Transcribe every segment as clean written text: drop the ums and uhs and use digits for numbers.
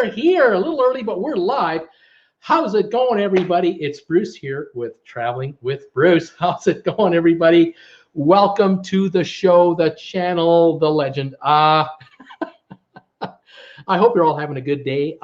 we're here a little early, but we're live. How's it going, everybody? It's Bruce here with Traveling with Bruce. How's it going, everybody? Welcome to the show, the channel, the legend. I hope you're all having a good day.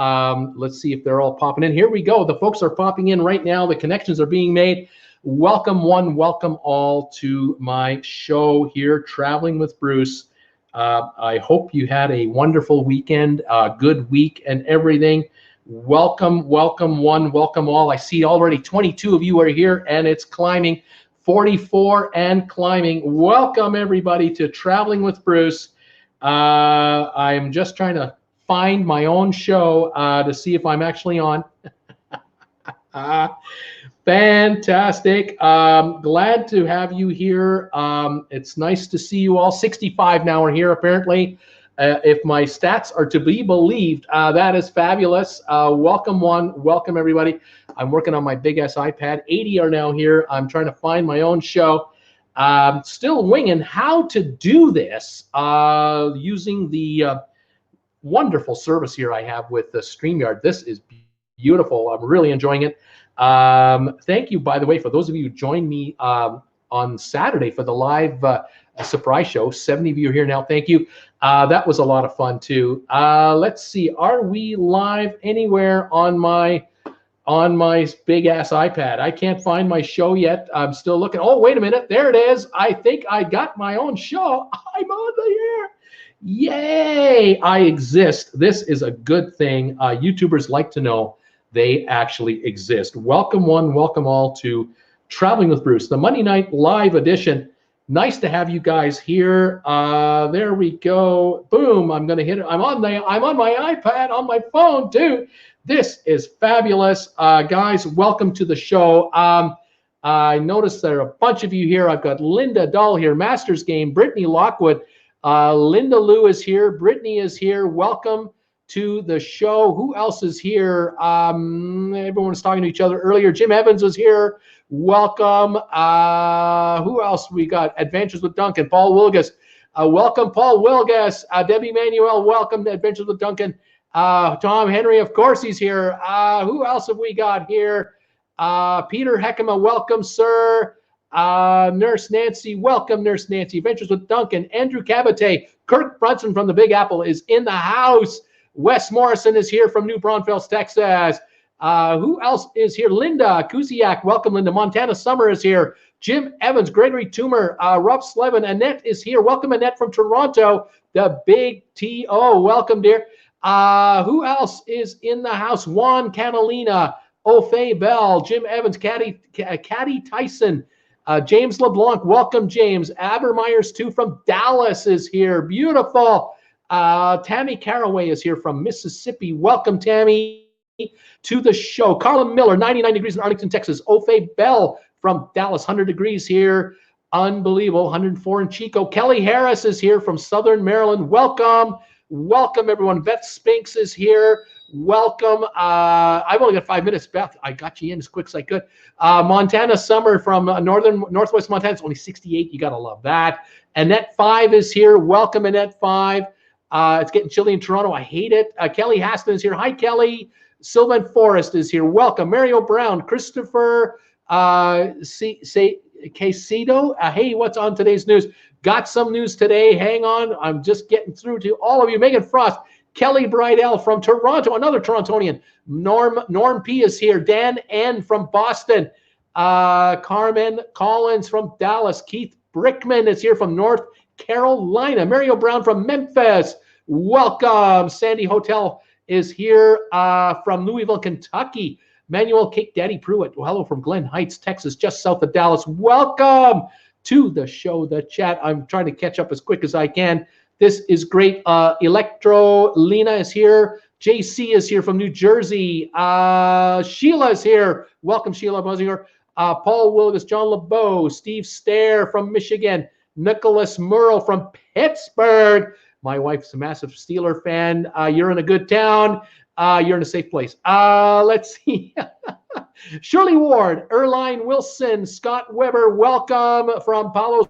Let's see if they're all popping in. Here we go. The folks are popping in right now. The connections are being made. Welcome one, welcome all to my show here, Traveling with Bruce. I hope you had a wonderful weekend, a good week and everything. Welcome, welcome one, welcome all. I see already 22 of you are here and it's climbing, 44 and climbing. Welcome everybody to Traveling with Bruce. I'm just trying to find my own show to see if I'm actually on. Fantastic. Glad to have you here. It's nice to see you all. 65 now are here, apparently. If my stats are to be believed, that is fabulous. Welcome one, welcome everybody. I'm working on my big ass iPad. 80 are now here. I'm trying to find my own show. Still winging how to do this using the wonderful service here I have with the StreamYard. This is beautiful. I'm really enjoying it. Thank you, by the way, for those of you who joined me on Saturday for the live surprise show. 70 of you are here now. Thank you. That was a lot of fun too. Let's see. Are we live anywhere on my big ass iPad? I can't find my show yet. I'm still looking. Oh, wait a minute. There it is. I think I got my own show. I'm on the air. Yay! I exist. This is a good thing. YouTubers like to know they actually exist. Welcome one, welcome all to Traveling with Bruce, the Monday night live edition. Nice to have you guys here. There we go. Boom! I'm gonna hit it. I'm on my iPad on my phone too. This is fabulous, guys. Welcome to the show. I noticed there are a bunch of you here. I've got Linda Dahl here, Masters Game, Brittany Lockwood, Linda Lou is here, Brittany is here. Welcome to the show. Who else is here? Everyone was talking to each other earlier. Jim Evans was here. Welcome. Who else we got? Adventures with Duncan. Paul Wilgus. Welcome, Paul Wilgus. Debbie Manuel, welcome to Adventures with Duncan. Tom Henry, of course, he's here. Who else have we got here? Peter Heckema, welcome, sir. Nurse Nancy, welcome, Nurse Nancy. Adventures with Duncan. Andrew Cabate. Kirk Brunson from the Big Apple is in the house. Wes Morrison is here from New Braunfels, Texas. Who else is here? Linda Kuziak. Welcome, Linda. Montana Summer is here. Jim Evans, Gregory Toomer, Rob Slevin. Annette is here. Welcome, Annette from Toronto. The Big T.O. Welcome, dear. Who else is in the house? Juan Catalina, Ofe Bell, Jim Evans, Caddy Tyson, James LeBlanc. Welcome, James. Abermeyers, too, from Dallas is here. Beautiful. Tammy Caraway is here from Mississippi. Welcome, Tammy, to the show. Carla Miller, 99 degrees in Arlington, Texas. Ofe Bell from Dallas, 100 degrees here. Unbelievable, 104 in Chico. Kelly Harris is here from Southern Maryland. Welcome. Welcome, everyone. Beth Spinks is here. Welcome. I've only got 5 minutes, Beth. I got you in as quick as I could. Montana Summer from northwest Montana. It's only 68. You got to love that. Annette 5 is here. Welcome, Annette 5. It's getting chilly in Toronto. I hate it. Kelly Haston is here. Hi, Kelly. Sylvan Forrest is here. Welcome. Mario Brown. Christopher Quesito. Hey, what's on today's news? Got some news today. Hang on. I'm just getting through to all of you. Megan Frost. Kelly Bridell from Toronto. Another Torontonian. Norm P is here. Dan N from Boston. Carmen Collins from Dallas. Keith Brickman is here from North Carolina. Mario Brown from Memphis. Welcome. Sandy Hotel is here from Louisville, Kentucky. Manuel Cake Daddy Pruitt. Well, hello from Glen Heights, Texas, just south of Dallas. Welcome to the show, the chat. I'm trying to catch up as quick as I can. This is great. Electro Lena is here. JC is here from New Jersey. Sheila is here. Welcome, Sheila Buzzinger. Paul Wilgus, John LeBeau, Steve Stair from Michigan. Nicholas Murrow from Pittsburgh. My wife's a massive Steeler fan. You're in a good town. You're in a safe place. Let's see. Shirley Ward, Erline Wilson, Scott Weber, welcome from Palos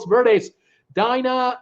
Verdes. Dinah,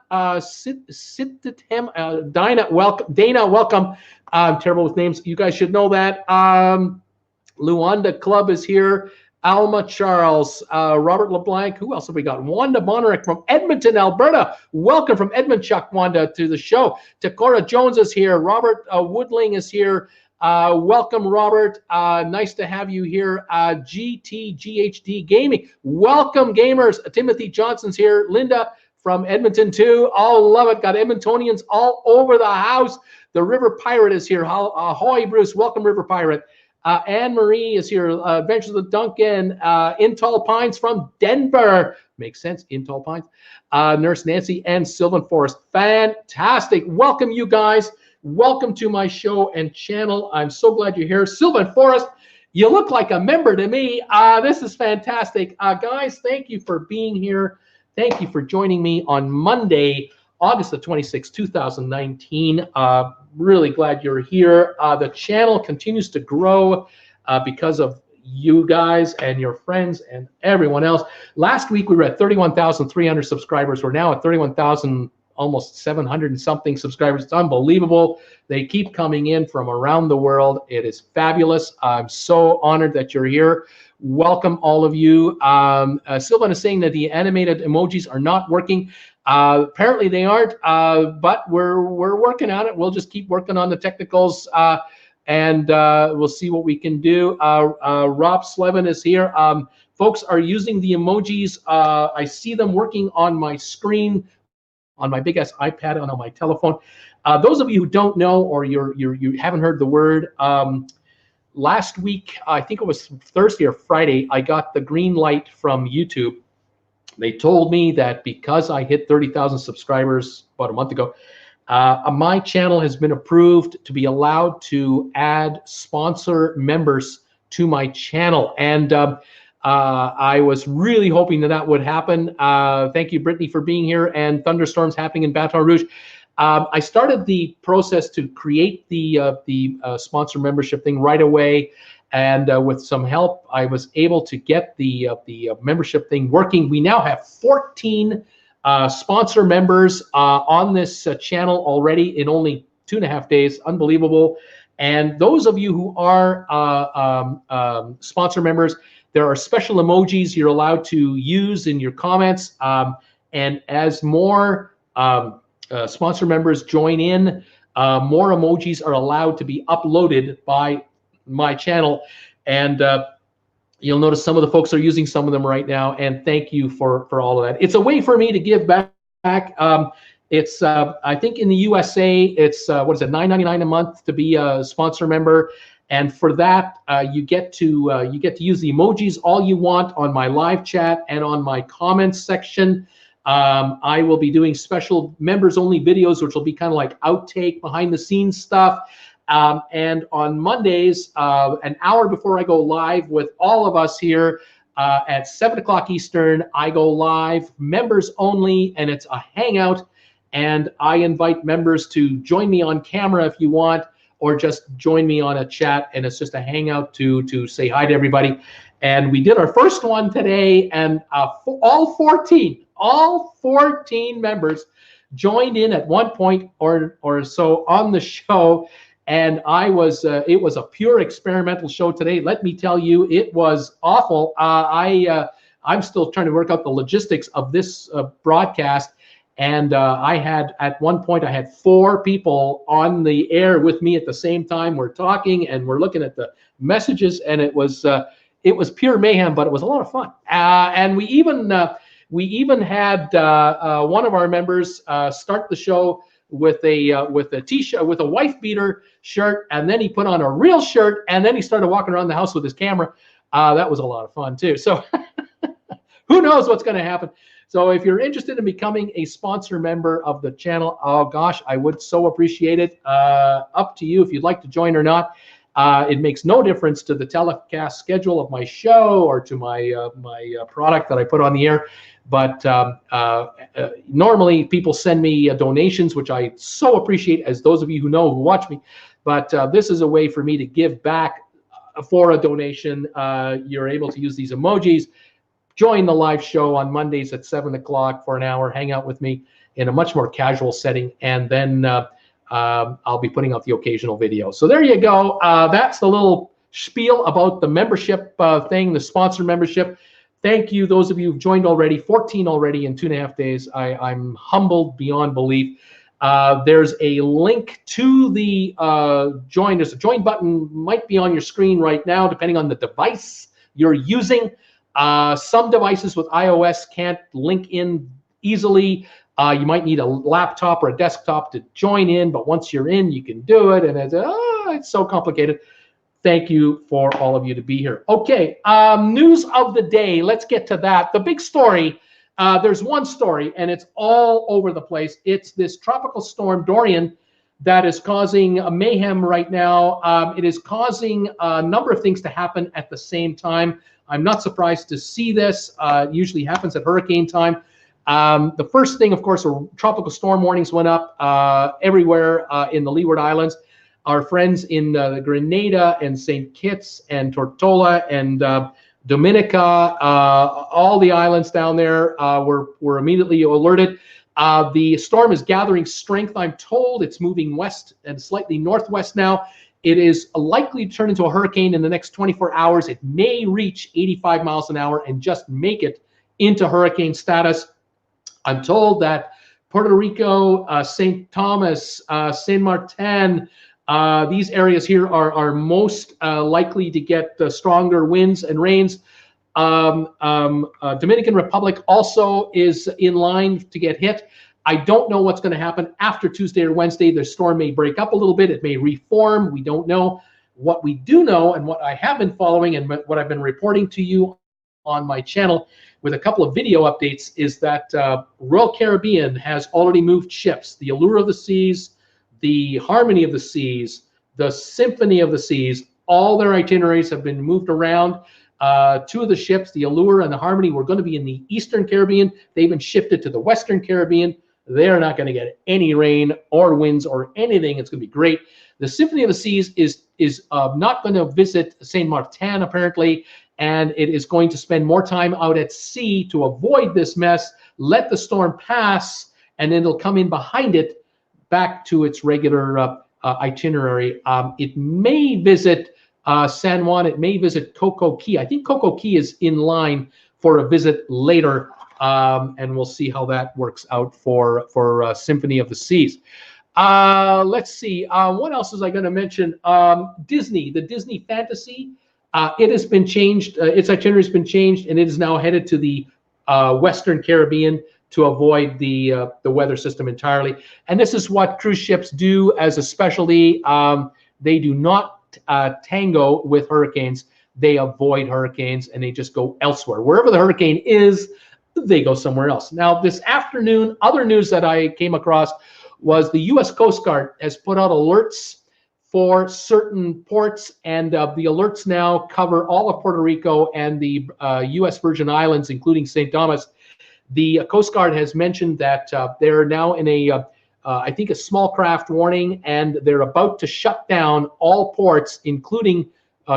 Dinah, welcome. I'm terrible with names. You guys should know that. Luanda Club is here. Alma Charles, Robert LeBlanc. Who else have we got? Wanda Bonarek from Edmonton, Alberta. Welcome from Edmonton, Wanda, to the show. Takora Jones is here. Robert Woodling is here. Welcome, Robert. Nice to have you here. GTGHD Gaming. Welcome, gamers. Timothy Johnson's here. Linda from Edmonton, too. All love it. Got Edmontonians all over the house. The River Pirate is here. Ahoy, Bruce. Welcome, River Pirate. Anne-Marie is here. Adventures with Duncan. In Tall Pines from Denver. Makes sense. In Tall Pines. Nurse Nancy and Sylvan Forrest. Fantastic. Welcome, you guys. Welcome to my show and channel. I'm so glad you're here. Sylvan Forrest, you look like a member to me. This is fantastic. Guys, thank you for being here. Thank you for joining me on Monday, August the 26th, 2019. Really glad you're here. The channel continues to grow because of you guys and your friends and everyone else. Last week we were at 31,300 subscribers. We're now at 31,000, almost 700 and something subscribers. It's unbelievable. They keep coming in from around the world. It is fabulous. I'm so honored that you're here. Welcome, all of you. Sylvan is saying that the animated emojis are not working. Apparently they aren't, but we're working on it. We'll just keep working on the technicals, and we'll see what we can do. Rob Slevin is here. Folks are using the emojis. I see them working on my screen, on my big ass iPad, and on my telephone. Those of you who don't know, or you haven't heard the word, last week, I think it was Thursday or Friday, I got the green light from YouTube. They told me that because I hit 30,000 subscribers about a month ago, my channel has been approved to be allowed to add sponsor members to my channel. And I was really hoping that would happen. Thank you, Brittany, for being here. And thunderstorms happening in Baton Rouge. I started the process to create the sponsor membership thing right away, and with some help, I was able to get the membership thing working. We now have 14 sponsor members on this channel already in only 2.5 days. Unbelievable! And those of you who are sponsor members, there are special emojis you're allowed to use in your comments, and as more sponsor members join in, more emojis are allowed to be uploaded by my channel, and you'll notice some of the folks are using some of them right now, and thank you for all of that. It's a way for me to give back. It's I think in the USA it's what is it, $9.99 a month to be a sponsor member, and for that you get to use the emojis all you want on my live chat and on my comments section. I will be doing special members only videos, which will be kind of like outtake, behind the scenes stuff. And on Mondays, an hour before I go live with all of us here at 7 o'clock Eastern, I go live, members only, and it's a hangout. And I invite members to join me on camera if you want, or just join me on a chat, and it's just a hangout to say hi to everybody. And we did our first one today, and all 14 members joined in at one point or so on the show. And it was a pure experimental show today. Let me tell you, it was awful. I'm still trying to work out the logistics of this broadcast. And at one point, I had 4 people on the air with me at the same time. We're talking and we're looking at the messages, and it was pure mayhem, but it was a lot of fun. And we even had one of our members start the show with a t-shirt, with a wife beater shirt, and then he put on a real shirt, and then he started walking around the house with his camera. That was a lot of fun too. So who knows what's going to happen? So if you're interested in becoming a sponsor member of the channel, oh gosh, I would so appreciate it. Up to you if you'd like to join or not. It makes no difference to the telecast schedule of my show or to my product that I put on the air. But normally people send me donations, which I so appreciate, as those of you who watch me. But this is a way for me to give back for a donation. You're able to use these emojis. Join the live show on Mondays at 7 o'clock for an hour. Hang out with me in a much more casual setting. And then I'll be putting out the occasional video. So there you go. That's the little spiel about the membership thing, the sponsor membership. Thank you, those of you who've joined already, 14 already in 2.5 days. I'm humbled beyond belief. There's a link to the join. There's a join button, might be on your screen right now, depending on the device you're using. Some devices with iOS can't link in easily. You might need a laptop or a desktop to join in, but once you're in, you can do it, and it's so complicated. Thank you for all of you to be here. Okay, news of the day. Let's get to that. The big story, there's one story, and it's all over the place. It's this tropical storm Dorian that is causing a mayhem right now. It is causing a number of things to happen at the same time. I'm not surprised to see this. It usually happens at hurricane time. The first thing, of course, tropical storm warnings went up everywhere in the Leeward Islands. Our friends in Grenada and St. Kitts and Tortola and Dominica, all the islands down there were immediately alerted. The storm is gathering strength, I'm told. It's moving west and slightly northwest now. It is likely to turn into a hurricane in the next 24 hours. It may reach 85 miles an hour and just make it into hurricane status. I'm told that Puerto Rico, St. Thomas, Saint Martin, these areas here are most likely to get stronger winds and rains. Dominican Republic also is in line to get hit. I don't know what's going to happen after Tuesday or Wednesday. The storm may break up a little bit. It may reform. We don't know. What we do know, and what I have been following and what I've been reporting to you on my channel with a couple of video updates, is that Royal Caribbean has already moved ships. The Allure of the Seas, the Harmony of the Seas, the Symphony of the Seas, all their itineraries have been moved around. Two of the ships, the Allure and the Harmony, were going to be in the Eastern Caribbean. They've been shifted to the Western Caribbean. They're not going to get any rain or winds or anything. It's going to be great. The Symphony of the Seas is not going to visit Saint Martin, apparently, and it is going to spend more time out at sea to avoid this mess, let the storm pass, and then it'll come in behind it back to its regular itinerary. It may visit San Juan. It may visit Coco Key. I think Coco Key is in line for a visit later, and we'll see how that works out for Symphony of the Seas. Let's see. What else was I going to mention? Disney, the Disney Fantasy. It has been changed. Its itinerary has been changed, and it is now headed to the Western Caribbean to avoid the weather system entirely. And this is what cruise ships do as a specialty. They do not tango with hurricanes. They avoid hurricanes, and they just go elsewhere. Wherever the hurricane is, they go somewhere else. Now, this afternoon, other news that I came across was the U.S. Coast Guard has put out alerts for certain ports, and the alerts now cover all of Puerto Rico and the U.S. Virgin Islands, including St. Thomas. The Coast Guard has mentioned that they're now in a, I think, a small craft warning, and they're about to shut down all ports, including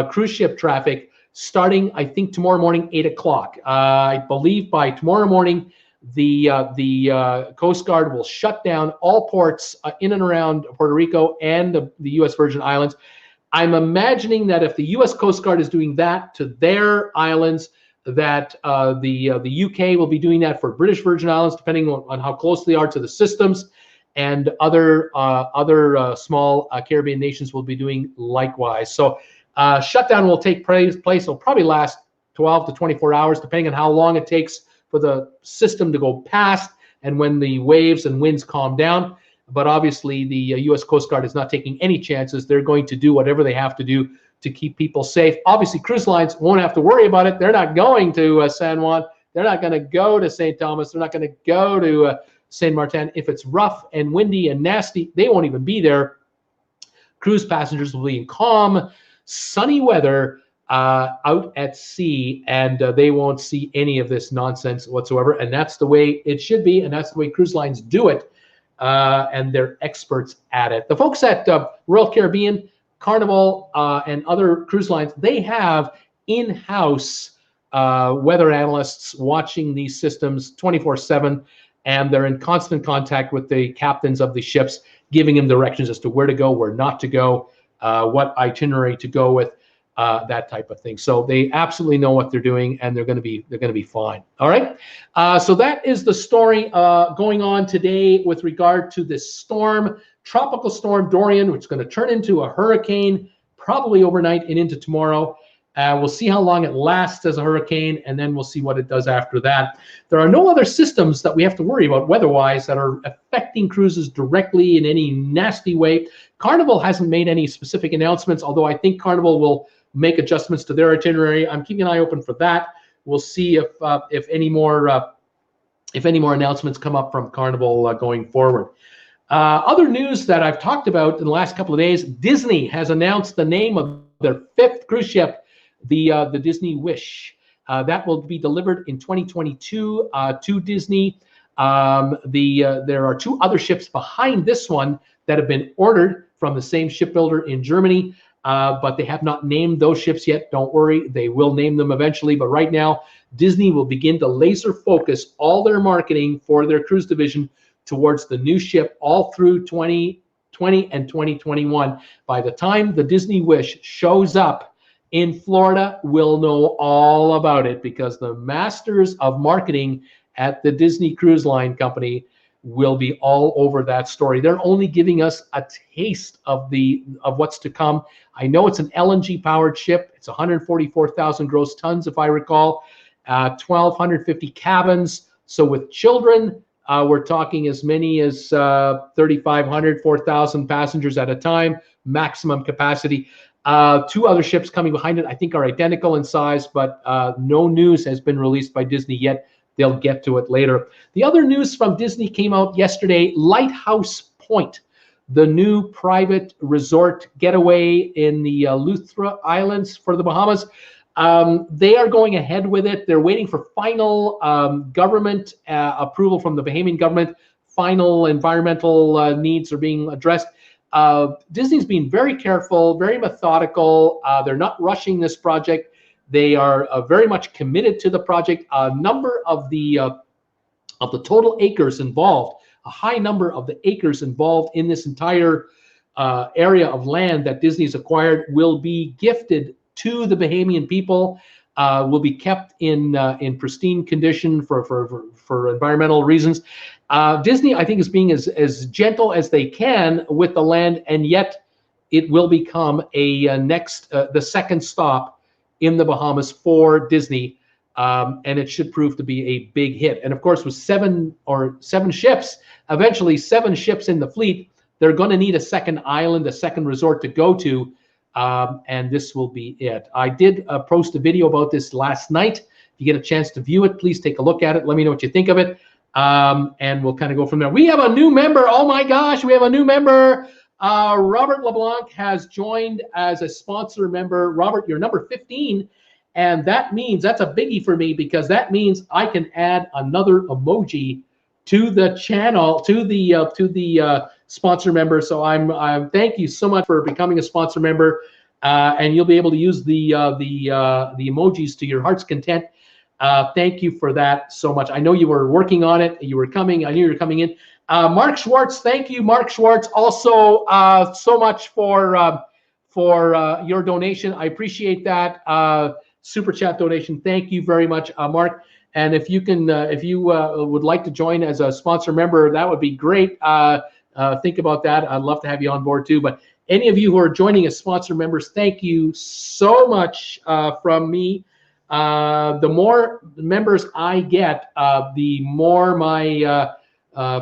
cruise ship traffic, starting, I think, tomorrow morning, 8 o'clock. I believe by tomorrow morning, the Coast Guard will shut down all ports in and around Puerto Rico and the U.S. Virgin Islands. I'm imagining that if the U.S. Coast Guard is doing that to their islands, that the UK will be doing that for British Virgin Islands, depending on how close they are to the systems, and other small Caribbean nations will be doing likewise. So shutdown will take place. It'll probably last 12 to 24 hours, depending on how long it takes for the system to go past and when the waves and winds calm down. But obviously, the U.S. Coast Guard is not taking any chances. They're going to do whatever they have to do to keep people safe. Obviously, cruise lines won't have to worry about it. They're not going to San Juan. They're not going to go to St. Thomas. They're not going to go to Saint Martin. If it's rough and windy and nasty, they won't even be there. Cruise passengers will be in calm, sunny weather out at sea, and they won't see any of this nonsense whatsoever. And that's the way it should be, and that's the way cruise lines do it, and they're experts at it. The folks at Royal Caribbean, Carnival, and other cruise lines, they have in-house weather analysts watching these systems 24/7. and they're in constant contact with the captains of the ships, giving them directions as to where to go, where not to go, what itinerary to go with, that type of thing. So they absolutely know what they're doing, and they're going to be fine. All right. So that is the story going on today with regard to this storm, Tropical Storm Dorian, which is going to turn into a hurricane probably overnight and into tomorrow. We'll see how long it lasts as a hurricane, and then we'll see what it does after that. There are no other systems that we have to worry about weather-wise that are affecting cruises directly in any nasty way. Carnival hasn't made any specific announcements, although I think Carnival will make adjustments to their itinerary. I'm keeping an eye open for that. We'll see if any more announcements come up from Carnival going forward. Other news that I've talked about in the last couple of days: Disney has announced the name of their 5th cruise ship, the Disney Wish. That will be delivered in 2022 to Disney. There are 2 other ships behind this one that have been ordered from the same shipbuilder in Germany, but they have not named those ships yet. Don't worry, they will name them eventually. But right now, Disney will begin to laser focus all their marketing for their cruise division towards the new ship all through 2020 and 2021. By the time the Disney Wish shows up in Florida, we'll know all about it, because the masters of marketing at the Disney Cruise Line Company will be all over that story. They're only giving us a taste of what's to come. I know it's an LNG powered ship. It's 144,000 gross tons, if I recall, 1,250 cabins. So with children, we're talking as many as 3,500, 4,000 passengers at a time, maximum capacity. 2 other ships coming behind it, I think, are identical in size, but no news has been released by Disney yet. They'll get to it later. The other news from Disney came out yesterday: Lighthouse Point, the new private resort getaway in the Eleuthera Islands for the Bahamas. They are going ahead with it. They're waiting for final government approval from the Bahamian government. Final environmental needs are being addressed. Disney's being very careful, very methodical. They're not rushing this project. They are very much committed to the project. A number of the total acres involved, a high number of the acres involved in this entire area of land that Disney's acquired will be gifted to the Bahamian people, will be kept in pristine condition for environmental reasons. Disney, I think, is being as gentle as they can with the land, and yet it will become the second stop in the Bahamas for Disney, and it should prove to be a big hit. And of course, with seven ships, eventually 7 ships in the fleet, they're going to need a second island, a second resort to go to. And this will be it. I did post a video about this last night. If you get a chance to view it, please take a look at it. Let me know what you think of it. And we'll kind of go from there. We have a new member. Oh my gosh, we have a new member. Robert LeBlanc has joined as a sponsor member. Robert, you're number 15. And that means, that's a biggie for me, because that means I can add another emoji to the channel, to the sponsor member. So I'm thank you so much for becoming a sponsor member, and you'll be able to use the emojis to your heart's content. Thank you for that so much. I know you were working on it. You were coming. I knew you were coming in. Mark Schwartz, thank you, Mark Schwartz, also so much for your donation. I appreciate that super chat donation. Thank you very much, Mark. And if you can, if you would like to join as a sponsor member, that would be great. Think about that. I'd love to have you on board too. But any of you who are joining as sponsor members, thank you so much from me. The more members I get, the more my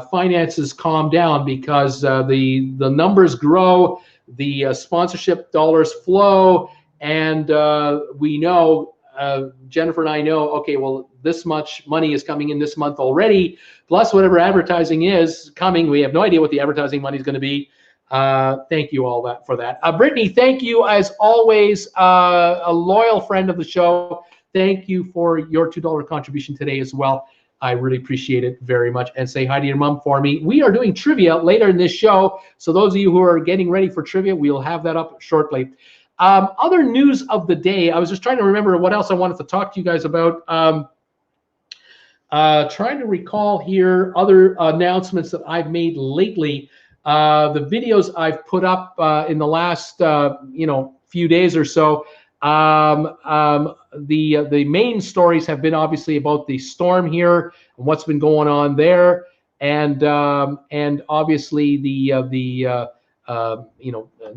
finances calm down, because the numbers grow, the sponsorship dollars flow, and we know, Jennifer and I know, okay, well, this much money is coming in this month already, plus whatever advertising is coming. We have no idea what the advertising money is going to be. Thank you all for that. Brittany, thank you as always, a loyal friend of the show. Thank you for your $2 contribution today as well. I really appreciate it very much. And say hi to your mom for me. We are doing trivia later in this show, so those of you who are getting ready for trivia, we'll have that up shortly. Other news of the day, I was just trying to remember what else I wanted to talk to you guys about. Trying to recall here other announcements that I've made lately. The videos I've put up in the last few days or so. The main stories have been obviously about the storm here and what's been going on there, and obviously the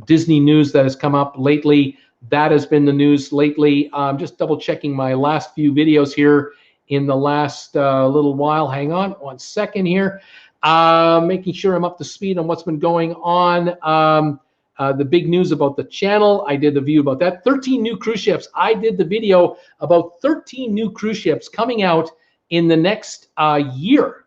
Disney news that has come up lately. That has been the news lately. Just double checking my last few videos here in the last little while. Hang on one second here. Making sure I'm up to speed on what's been going on. The big news about the channel, I did the view about that. 13 new cruise ships. I did the video about 13 new cruise ships coming out in the next year.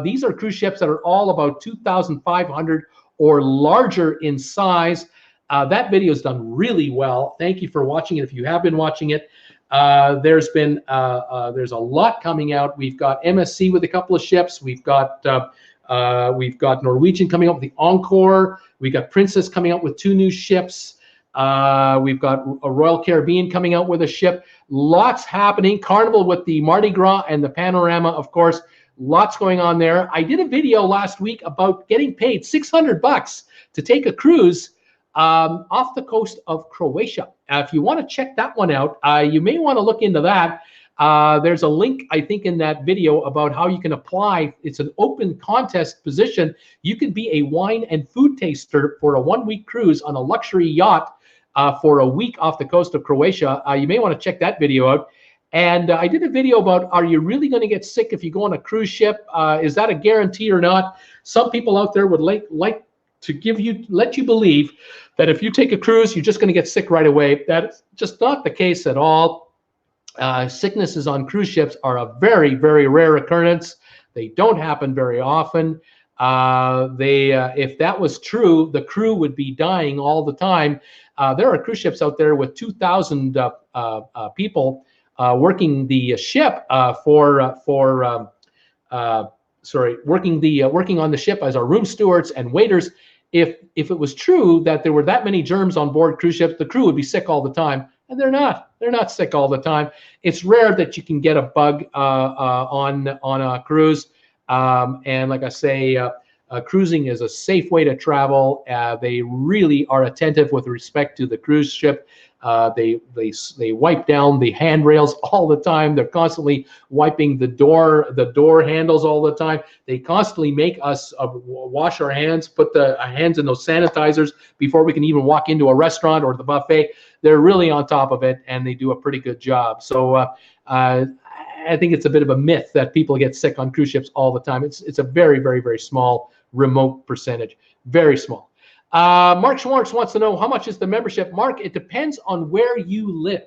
These are cruise ships that are all about 2,500 or larger in size. That video is done really well. Thank you for watching it. If you have been watching it, there's a lot coming out. We've got MSC with a couple of ships. We've got Norwegian coming up with the Encore. We got Princess coming out with 2 new ships. We've got a Royal Caribbean coming out with a ship. Lots happening. Carnival with the Mardi Gras and the Panorama, of course. Lots going on there. I did a video last week about getting paid $600 to take a cruise off the coast of Croatia. If you want to check that one out, you may want to look into that. There's a link, I think, in that video about how you can apply. It's an open contest position. You can be a wine and food taster for a 1-week cruise on a luxury yacht for a week off the coast of Croatia. You may want to check that video out. And I did a video about, are you really going to get sick if you go on a cruise ship? Is that a guarantee or not? Some people out there would like to let you believe that if you take a cruise, you're just going to get sick right away. That's just not the case at all. Sicknesses on cruise ships are a very, very rare occurrence. They don't happen very often. If that was true, the crew would be dying all the time. There are cruise ships out there with 2,000 people working the ship working on the ship as our room stewards and waiters. If it was true that there were that many germs on board cruise ships, the crew would be sick all the time, and they're not. They're not sick all the time. It's rare that you can get a bug on a cruise, and like I say, cruising is a safe way to travel. They really are attentive with respect to the cruise ship. They wipe down the handrails all the time. They're constantly wiping the door handles all the time. They constantly make us wash our hands, put the hands in those sanitizers before we can even walk into a restaurant or the buffet. They're really on top of it, and they do a pretty good job. So I think it's a bit of a myth that people get sick on cruise ships all the time. It's a very, very, very small remote percentage, very small. Mark Schwartz wants to know, how much is the membership? Mark, it depends on where you live.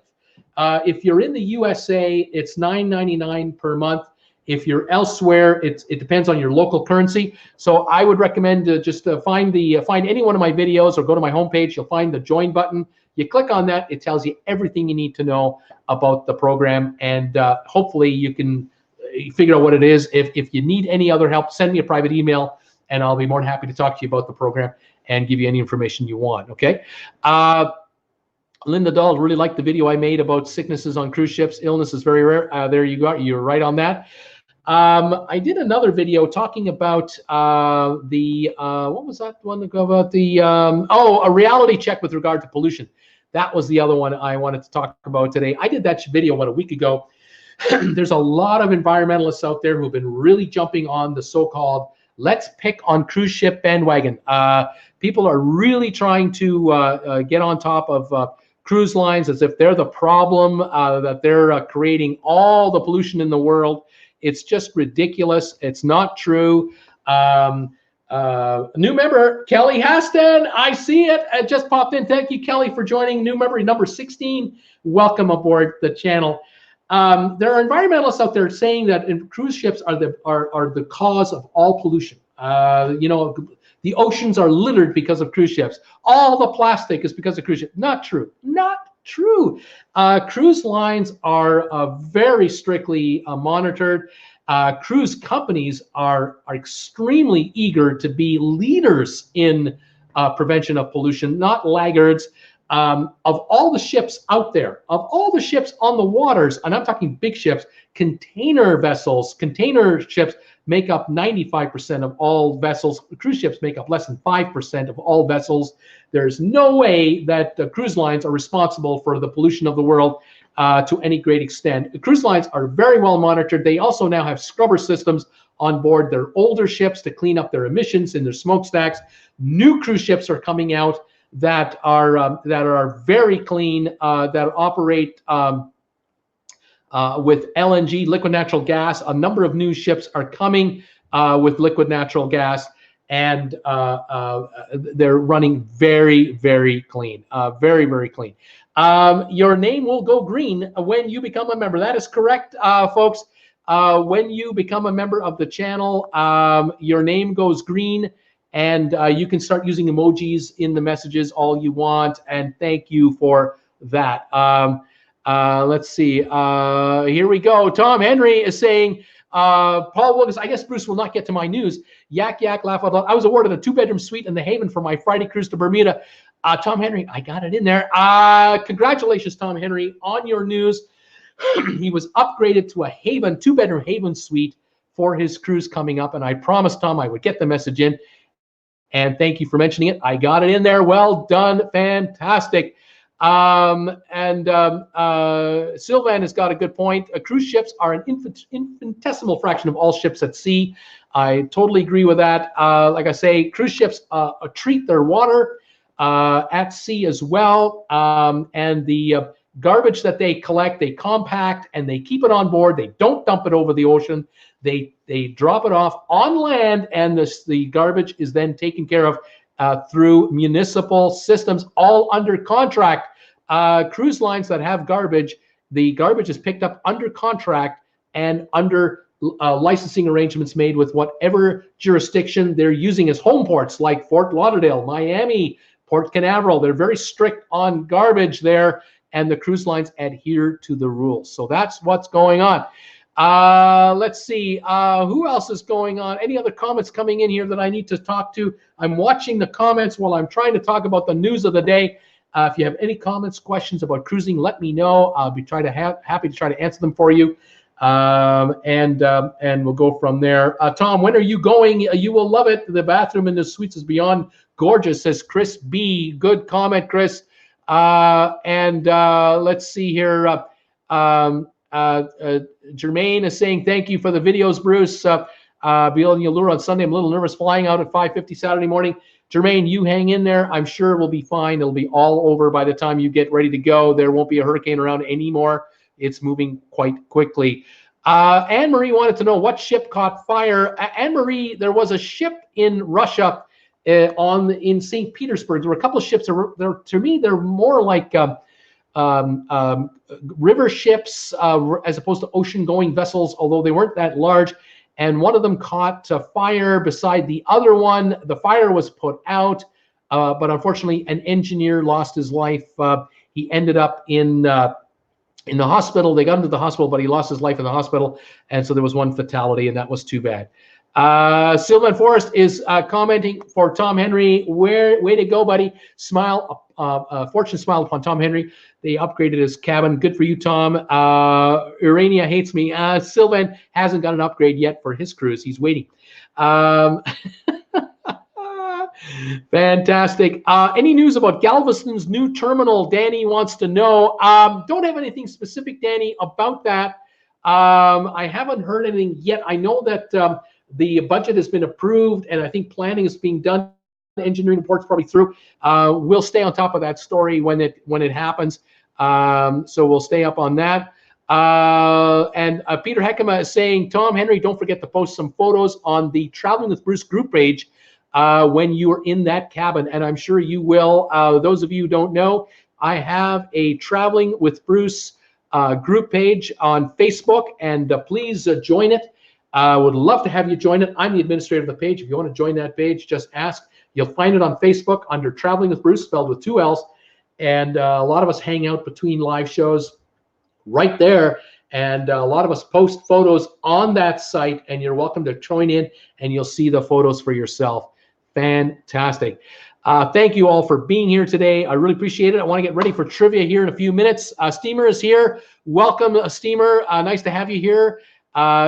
If you're in the USA, it's $9.99 per month. If you're elsewhere, it depends on your local currency. So I would recommend just find any one of my videos or go to my homepage. You'll find the join button. You click on that. It tells you everything you need to know about the program, and hopefully you can figure out what it is. If you need any other help, send me a private email, and I'll be more than happy to talk to you about the program and give you any information you want, okay? Linda Dahl really liked the video I made about sicknesses on cruise ships. Illness is very rare. There you go. You're right on that. I did another video talking about what was that one about a reality check with regard to pollution. That was the other one I wanted to talk about today. I did that video about a week ago. There's a lot of environmentalists out there who've been really jumping on the so-called let's pick on cruise ship bandwagon. People are really trying to get on top of cruise lines as if they're the problem, that they're creating all the pollution in the world. It's just ridiculous. It's not true. New member, Kelly Haston. I see it. It just popped in. Thank you, Kelly, for joining. New member, number 16. Welcome aboard the channel. There are environmentalists out there saying that cruise ships are the cause of all pollution. The oceans are littered because of cruise ships. All the plastic is because of cruise ships. Not true. Not true. Cruise lines are very strictly monitored. Cruise companies are extremely eager to be leaders in prevention of pollution, not laggards. of all the ships out there, of all the ships on the waters, and I'm talking big ships, container vessels, container ships make up 95% of all vessels. Cruise ships make up less than 5% of all vessels. There's no way that cruise lines are responsible for the pollution of the world to any great extent. The cruise lines are very well monitored. They also now have scrubber systems on board their older ships to clean up their emissions and their smokestacks. New cruise ships are coming out that are very clean, that operate with LNG, liquid natural gas. A number of new ships are coming with liquid natural gas, and they're running very, very clean, very, very clean. Your name will go green when you become a member. That is correct, folks. When you become a member of the channel, your name goes green, and you can start using emojis in the messages all you want, and thank you for that. Let's see. Here we go. Tom Henry is saying, Paul Wilkins, I guess Bruce will not get to my news. Yak, yak, laugh out loud. I was awarded a 2-bedroom suite in the Haven for my Friday cruise to Bermuda. Tom Henry, I got it in there. Congratulations, Tom Henry, on your news. He was upgraded to a Haven, 2-bedroom Haven suite for his cruise coming up, and I promised Tom I would get the message in. And thank you for mentioning it. I got it in there. Well done. Fantastic. Sylvan has got a good point. Cruise ships are an infinitesimal fraction of all ships at sea. I totally agree with that. Like I say, cruise ships treat their water at sea as well. And the garbage that they collect, they compact and they keep it on board. They don't dump it over the ocean. They drop it off on land, and the garbage is then taken care of through municipal systems, all under contract. Cruise lines that have garbage, the garbage is picked up under contract and under licensing arrangements made with whatever jurisdiction they're using as home ports, like Fort Lauderdale, Miami, Port Canaveral. They're very strict on garbage there, and the cruise lines adhere to the rules. So that's what's going on. Let's see, who else is going on? Any other comments coming in here that I need to talk to? I'm watching the comments while I'm trying to talk about the news of the day. If you have any comments, questions about cruising, let me know. I'll be happy to try to answer them for you. And we'll go from there. Tom, when are you going? You will love it. The bathroom in the suites is beyond gorgeous, says Chris B. Good comment, Chris. Let's see here. Jermaine is saying, thank you for the videos, Bruce. Building Allure on Sunday. I'm a little nervous flying out at 5:50 Saturday morning. Jermaine, you hang in there. I'm sure we'll be fine. It'll be all over by the time you get ready to go. There won't be a hurricane around anymore. It's moving quite quickly. Anne-Marie wanted to know what ship caught fire. Anne-Marie, there was a ship in Russia in St. Petersburg. There were a couple of ships. To me, they're more like river ships as opposed to ocean-going vessels, although they weren't that large. And one of them caught fire beside the other one. The fire was put out, but unfortunately, an engineer lost his life. He ended up in the hospital. They got him to the hospital, but he lost his life in the hospital, and so there was one fatality, and that was too bad. Sylvan Forrest is commenting for Tom Henry. Way to go, buddy. Smile, fortune smiled upon Tom Henry. They upgraded his cabin. Good for you, Tom. Urania hates me. Sylvan hasn't got an upgrade yet for his cruise. He's waiting. Fantastic. Any news about Galveston's new terminal? Danny wants to know. Don't have anything specific, Danny, about that. I haven't heard anything yet. I know that the budget has been approved, and I think planning is being done. Engineering reports probably through. We'll stay on top of that story when it happens. So we'll stay up on that. And Peter Heckema is saying, Tom Henry, don't forget to post some photos on the Traveling with Bruce group page when you are in that cabin, and I'm sure you will. Those of you who don't know, I have a Traveling with Bruce group page on Facebook, and please join it. I would love to have you join it. I'm the administrator of the page. If you want to join that page, just ask. You'll find it on Facebook under Traveling with Bruce, spelled with 2 L's. And a lot of us hang out between live shows right there. And a lot of us post photos on that site, and you're welcome to join in, and you'll see the photos for yourself. Fantastic. Thank you all for being here today. I really appreciate it. I want to get ready for trivia here in a few minutes. Steamer is here. Welcome, Steamer. Nice to have you here.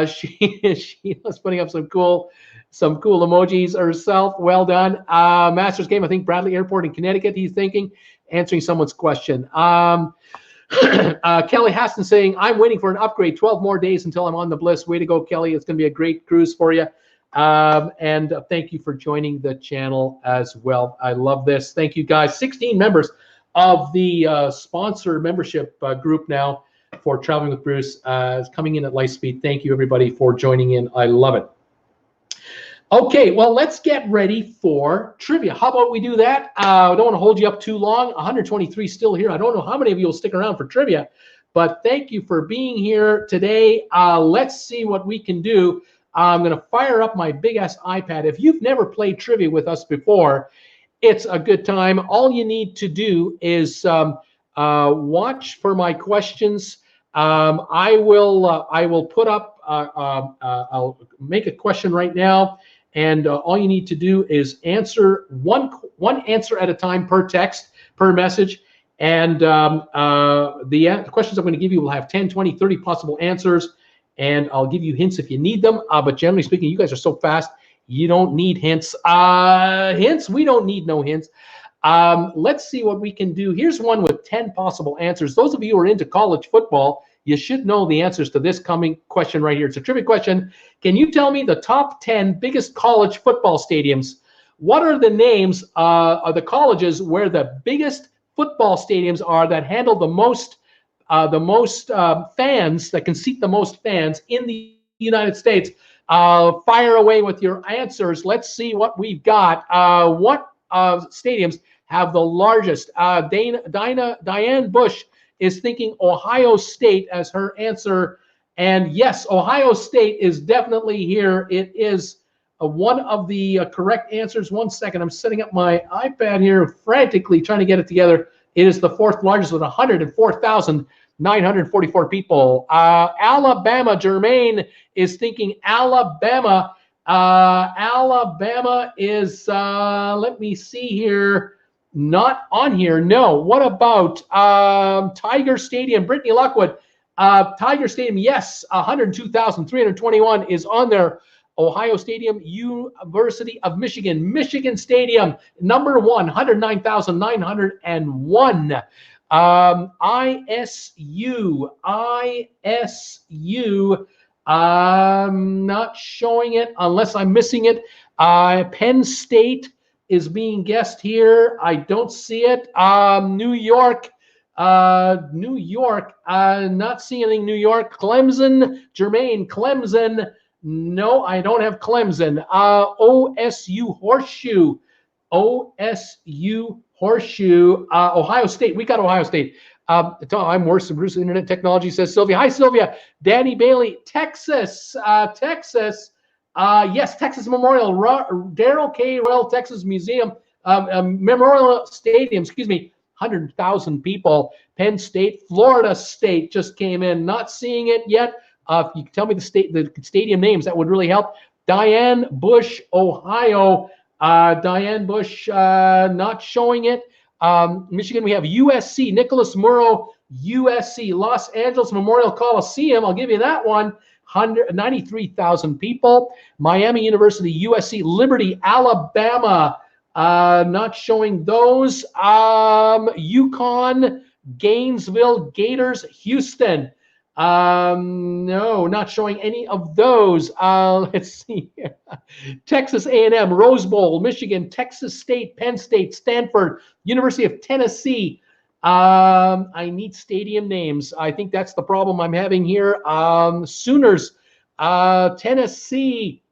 She's putting up some cool emojis herself. Well done. Masters game, I think Bradley Airport in Connecticut, he's thinking, answering someone's question. Kelly Haston saying, I'm waiting for an upgrade. 12 more days until I'm on the Bliss. Way to go, Kelly. It's going to be a great cruise for you. And thank you for joining the channel as well. I love this. Thank you, guys. 16 members of the sponsor membership group now for Traveling with Bruce is coming in at light speed. Thank you, everybody, for joining in. I love it. Okay, well, let's get ready for trivia. How about we do that? I don't want to hold you up too long. 123 still here. I don't know how many of you will stick around for trivia, but thank you for being here today. Let's see what we can do. I'm going to fire up my big-ass iPad. If you've never played trivia with us before, it's a good time. All you need to do is watch for my questions. I will put up, I'll make a question right now. And all you need to do is answer one answer at a time per text, per message. And the questions I'm going to give you will have 10, 20, 30 possible answers. And I'll give you hints if you need them. But generally speaking, you guys are so fast, you don't need hints. We don't need no hints. Let's see what we can do. Here's one with 10 possible answers. Those of you who are into college football, you should know the answers to this coming question right here. It's a trivia question. Can you tell me the top 10 biggest college football stadiums? What are the names of the colleges where the biggest football stadiums are that handle the most fans, that can seat the most fans in the United States? Fire away with your answers. Let's see what we've got. What stadiums have the largest? Diane Bush is thinking Ohio State as her answer. And yes, Ohio State is definitely here. It is one of the correct answers. 1 second, I'm setting up my iPad here, frantically trying to get it together. It is the fourth largest with 104,944 people. Alabama, Jermaine is thinking Alabama. Alabama is, let me see here, not on here. No. What about Tiger Stadium? Brittany Lockwood. Tiger Stadium, yes, 102,321 is on there. Ohio Stadium, University of Michigan. Michigan Stadium, number 1, 109,901. ISU, not showing it unless I'm missing it. Penn State is being guessed here. I don't see it. New York, not seeing anything. New York. Clemson, Jermaine, Clemson. No, I don't have Clemson. OSU Horseshoe. Ohio State. We got Ohio State. I'm worse than Bruce. Internet technology, says Sylvia. Hi, Sylvia. Danny Bailey. Texas. Texas. Yes, Texas Memorial. Darrell K. Royal Texas Museum. Memorial Stadium. Excuse me. 100,000 people. Penn State. Florida State just came in. Not seeing it yet. If you can tell me the stadium names, that would really help. Diane Bush, Ohio. Diane Bush, not showing it. Michigan, we have USC, Nicholas Murrow, USC, Los Angeles Memorial Coliseum. I'll give you that one. 93,000 people. Miami University, USC, Liberty, Alabama. Not showing those. UConn, Gainesville, Gators, Houston. No, not showing any of those. Let's see here. Texas A&M, Rose Bowl, Michigan, Texas State, Penn State, Stanford, University of Tennessee. I need stadium names. I think that's the problem I'm having here. Sooners, Tennessee,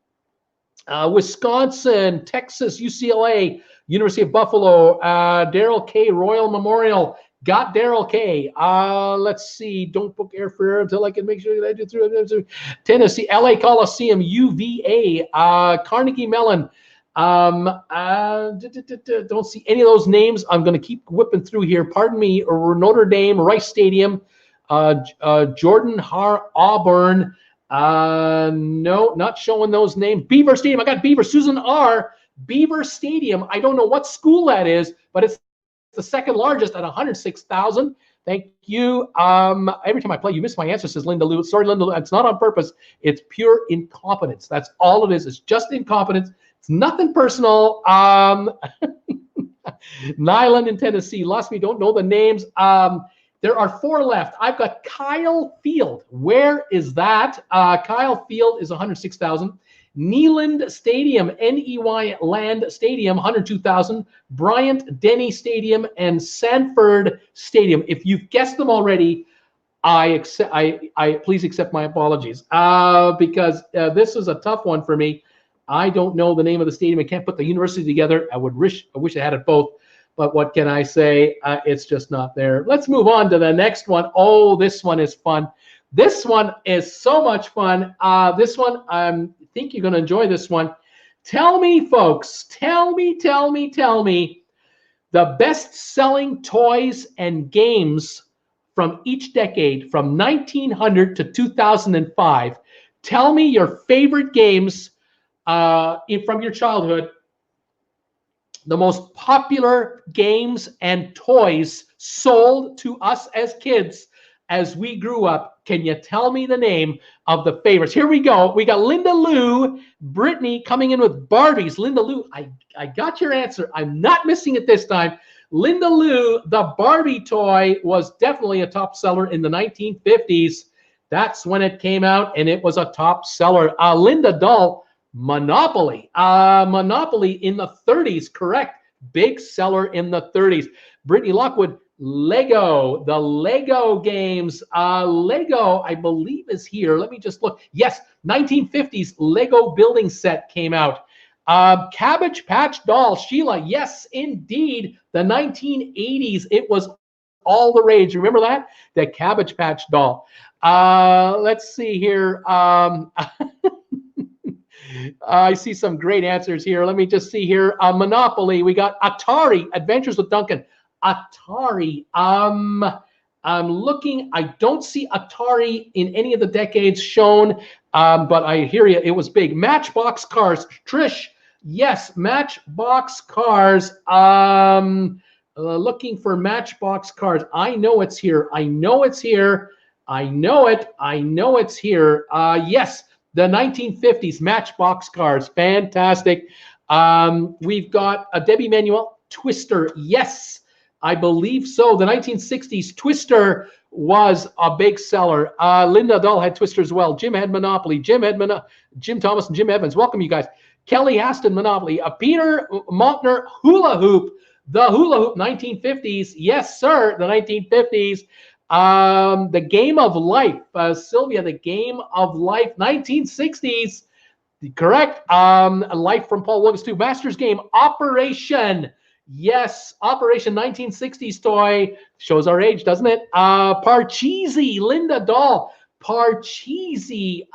Wisconsin, Texas, UCLA, University of Buffalo, Darrell K. Royal Memorial. Got Darrell K. Let's see. Don't book airfare until I can make sure that I do through Tennessee. LA Coliseum, UVA, Carnegie Mellon. Don't see any of those names. I'm going to keep whipping through here. Pardon me. Notre Dame, Rice Stadium, Jordan Auburn. No, not showing those names. Beaver Stadium. I got Beaver. Susan R. Beaver Stadium, I don't know what school that is, but it's the second largest at 106,000. Thank you. Every time I play, you miss my answer, says Linda Lou. Sorry, Linda Lou. It's not on purpose. It's pure incompetence. That's all it is. It's just incompetence. It's nothing personal. Nyland in Tennessee. Lost me. Don't know the names. There are 4 left. I've got Kyle Field. Where is that? Kyle Field is 106,000. Neyland Stadium, Ney Land Stadium, 102,000. Bryant Denny Stadium and Sanford Stadium. If you've guessed them already, please accept my apologies because this is a tough one for me. I don't know the name of the stadium. I can't put the university together. I wish I had it both. But what can I say? It's just not there. Let's move on to the next one. Oh, this one is fun. This one is so much fun. This one, I think you're going to enjoy this one. Tell me, folks, tell me the best-selling toys and games from each decade, from 1900 to 2005. Tell me your favorite games from your childhood. The most popular games and toys sold to us as kids as we grew up. Can you tell me the name of the favorites? Here we go. We got Linda Lou, Brittany coming in with Barbies. Linda Lou, I got your answer. I'm not missing it this time. Linda Lou, the Barbie toy was definitely a top seller in the 1950s. That's when it came out, and it was a top seller. Linda Dull, Monopoly. Monopoly in the 30s, correct. Big seller in the 30s. Brittany Lockwood, Lego. The Lego games. Lego, I believe, is here. Let me just look. Yes, 1950s Lego building set came out. Cabbage Patch Doll. Sheila, yes, indeed. The 1980s, it was all the rage. Remember that? The Cabbage Patch Doll. Let's see here. I see some great answers here. Let me just see here. Monopoly. We got Atari. Adventures with Duncan. Atari. I'm looking. I don't see Atari in any of the decades shown, but I hear you. It was big. Matchbox Cars. Trish. Yes, Matchbox Cars. Looking for Matchbox Cars. I know it's here. I know it's here. I know it. I know it's here. Yes. The 1950s Matchbox Cars, fantastic. We've got Debbie Manuel, Twister. Yes, I believe so. The 1960s Twister was a big seller. Linda Dull had Twister as well. Jim had Monopoly. Jim Thomas and Jim Evans. Welcome, you guys. Kelly Aston, Monopoly. Peter Montner, Hula Hoop. The Hula Hoop, 1950s. Yes, sir, the 1950s. The Game of Life, Sylvia, the Game of Life, 1960s, correct. Life from Paul Williams too. Masters Game, Operation, yes, Operation, 1960s toy, shows our age, doesn't it? Parcheesi, Linda Doll, Parcheesi.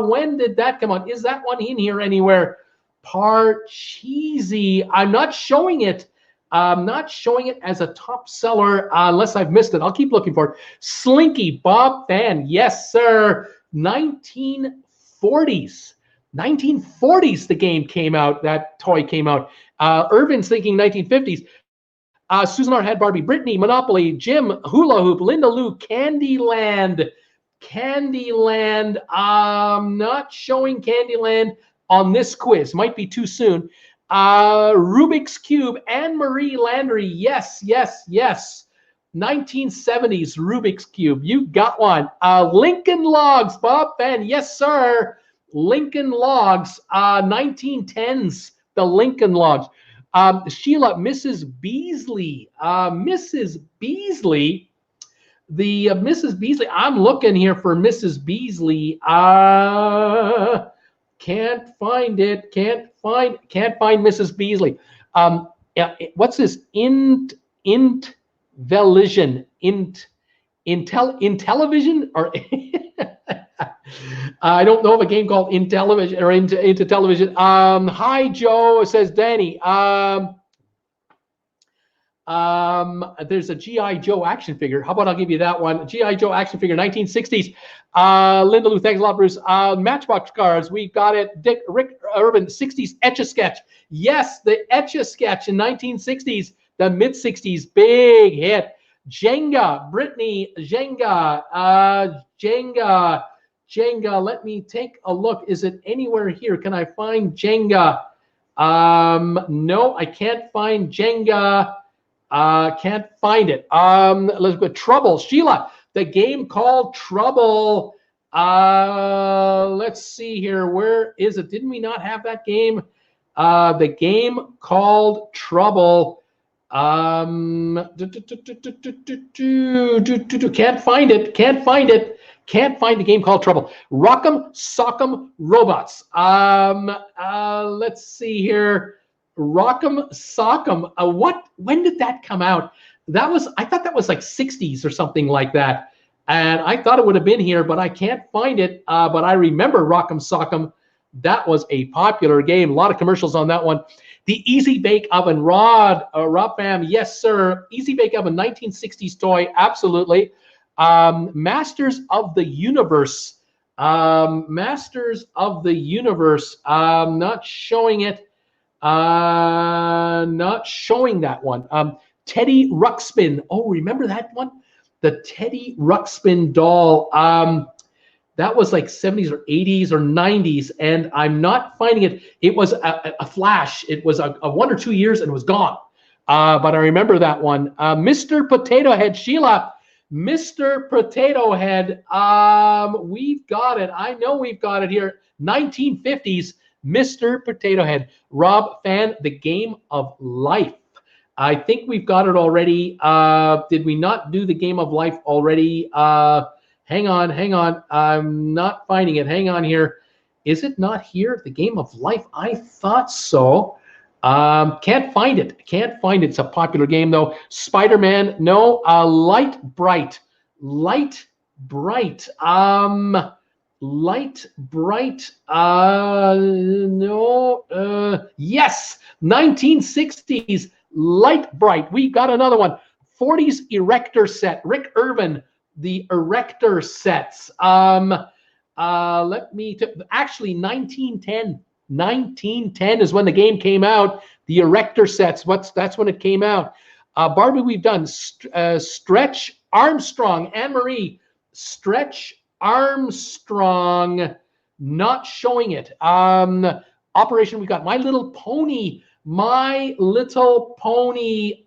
When did that come out? Is that one in here anywhere? Parcheesi, I'm not showing it. I'm not showing it as a top seller unless I've missed it. I'll keep looking for it. Slinky, Bob Fan. Yes, sir. 1940s. 1940s the game came out. That toy came out. Irvin's thinking 1950s. Susan R. had Barbie. Brittany, Monopoly. Jim, Hula Hoop. Linda Lou, Candyland. Candyland. Not showing Candyland on this quiz. Might be too soon. Rubik's Cube, Anne-Marie Landry. Yes, yes, yes. 1970s Rubik's Cube. You got one. Lincoln Logs, Bob Fan. Yes, sir. Lincoln Logs. 1910s, the Lincoln Logs. Sheila, Mrs. Beasley. Mrs. Beasley. The Mrs. Beasley. I'm looking here for Mrs. Beasley. Can't find it. Can't find Mrs. Beasley. What's this? Intellivision. Intellivision or I don't know of a game called Intellivision or into television. Hi Joe, says Danny. There's a G.I. Joe action figure. How about I'll give you that one? G.I. Joe action figure, 1960s. Linda Lou, thanks a lot, Bruce. Matchbox cars, we got it. Rick Urban, 60s Etch-a-Sketch. Yes, the Etch-a-Sketch in 1960s, the mid-60s, big hit. Jenga, Brittany, Jenga, Jenga. Let me take a look. Is it anywhere here? Can I find Jenga? No, I can't find Jenga. Can't find it. Let's go. Trouble, Sheila. The game called Trouble. Let's see here. Where is it? Didn't we not have that game? The game called Trouble. Can't find it. Can't find it. Can't find the game called Trouble. Rock'em Sock'em Robots. Let's see here. Rock'em Sock'em. When did that come out? I thought that was like 60s or something like that. And I thought it would have been here, but I can't find it. But I remember Rock'em Sock'em. That was a popular game. A lot of commercials on that one. The Easy Bake Oven, Rob Fam, yes, sir. Easy Bake Oven, 1960s toy, absolutely. Masters of the Universe. Masters of the Universe. Not showing it. Not showing that one. Teddy Ruxpin. Oh, remember that one? The Teddy Ruxpin doll. That was like 70s or 80s or 90s, and I'm not finding it. It was a flash. It was a 1 or 2 years and it was gone. But I remember that one. Mr. Potato Head, Sheila. Mr. Potato Head. We've got it. I know we've got it here. 1950s, Mr. Potato Head. Rob Fan, The Game of Life. I think we've got it already. Did we not do The Game of Life already? Hang on. I'm not finding it. Hang on here. Is it not here? The Game of Life? I thought so. Can't find it. Can't find it. It's a popular game, though. Spider-Man, no. Light Bright. Light Bright. Light Bright. No. Yes. 1960s. Light Bright. We got another one. 40s Erector set. Rick Irvin. The Erector sets. Let me actually 1910. 1910 is when the game came out. The Erector sets. That's when it came out. Barbie, we've done Stretch Armstrong. Anne Marie, Stretch Armstrong. Not showing it. Operation. We got My Little Pony. My Little Pony.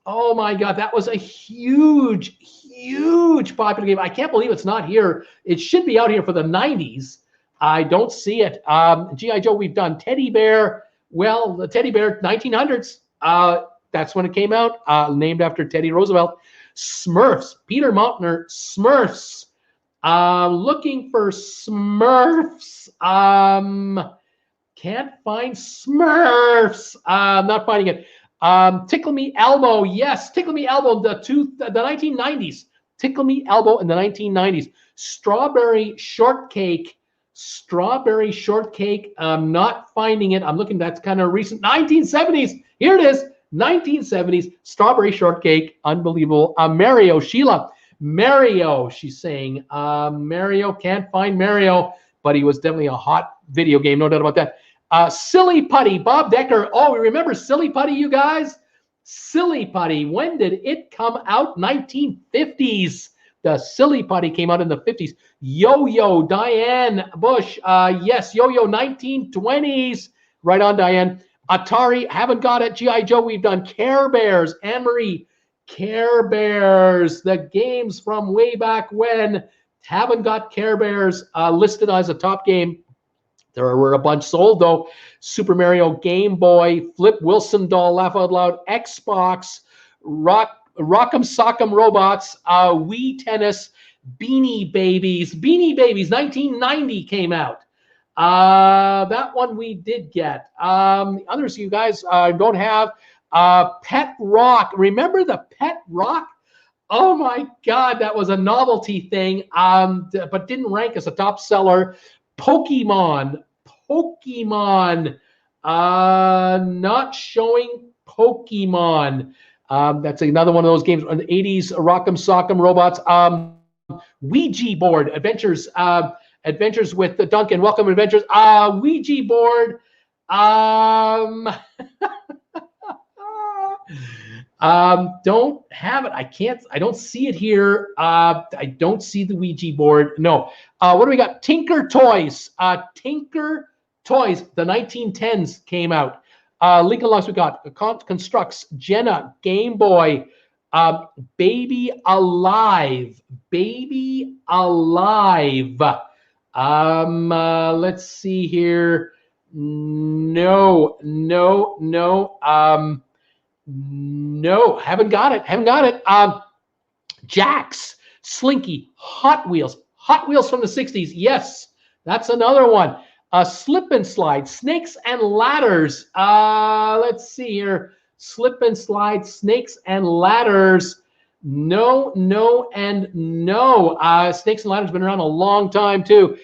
Oh my God, that was a huge, huge popular game. I can't believe it's not here. It should be out here for the 90s. I don't see it. G.I. Joe, we've done Teddy Bear. Well, the Teddy Bear, 1900s. That's when it came out, named after Teddy Roosevelt. Smurfs, Peter Mautner, Smurfs. Looking for Smurfs. Can't find Smurfs. Not finding it. Tickle Me Elmo, yes, Tickle Me Elmo, the 1990s. Tickle Me Elmo in the 1990s. Strawberry Shortcake. Strawberry Shortcake. I'm not finding it. I'm looking. That's kind of recent. 1970s. Here it is. 1970s. Strawberry Shortcake. Unbelievable. Mario, Sheila. Mario, she's saying. Mario, can't find Mario, but he was definitely a hot video game. No doubt about that. Silly Putty, Bob Decker. Oh, we remember Silly Putty, you guys? Silly Putty. When did it come out? 1950s. The Silly Putty came out in the 50s. Yo-Yo, Diane Bush. Yes, Yo-Yo, 1920s. Right on, Diane. Atari, haven't got it. G.I. Joe, we've done Care Bears. Anne-Marie, Care Bears. The games from way back when. Haven't got Care Bears listed as a top game. There were a bunch sold, though. Super Mario, Game Boy, Flip Wilson doll, Laugh Out Loud, Xbox, Rock'em Sock'em Robots, Wii Tennis, Beanie Babies. Beanie Babies, 1990 came out. That one we did get. Others you guys don't have. Pet Rock. Remember the Pet Rock? Oh, my God. That was a novelty thing, but didn't rank as a top seller. Pokemon, not showing Pokemon. That's another one of those games in the 80s. Rock'em Sock'em Robots. Ouija board adventures. Adventures with Duncan. Welcome Adventures. Ouija board. Don't have it. I don't see it here. I don't see the Ouija board. No. What do we got? Tinker Toys. Tinker Toys. The 1910s came out. Lincoln Logs we got. Constructs. Jenna. Game Boy. Baby Alive. Baby Alive. Let's see here. No. No, haven't got it. Jax, Slinky, Hot Wheels from the 60s. Yes, that's another one. Slip and Slide, Snakes and Ladders. Let's see here. Slip and Slide, Snakes and Ladders. No, and no. Snakes and Ladders been around a long time too.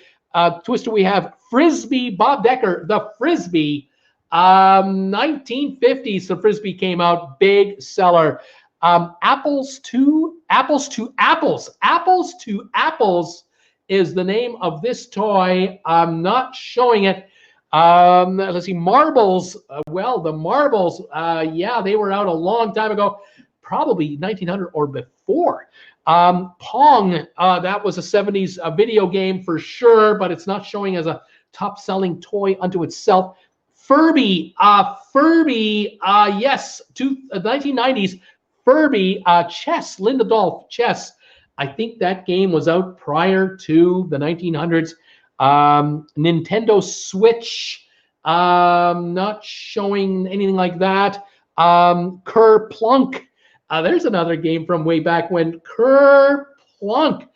Twister, we have Frisbee, Bob Decker, the Frisbee. 1950s, the Frisbee came out, big seller. Apples to Apples is the name of this toy. I'm not showing it. Let's see, Marbles. Well, the Marbles, yeah, they were out a long time ago, probably 1900 or before. Pong, that was a 70s video game for sure, but it's not showing as a top-selling toy unto itself. Furby, yes, 1990s. Furby, chess, Linda Dolph, chess. I think that game was out prior to the 1900s. Nintendo Switch, not showing anything like that. Kerplunk, there's another game from way back when. Kerplunk.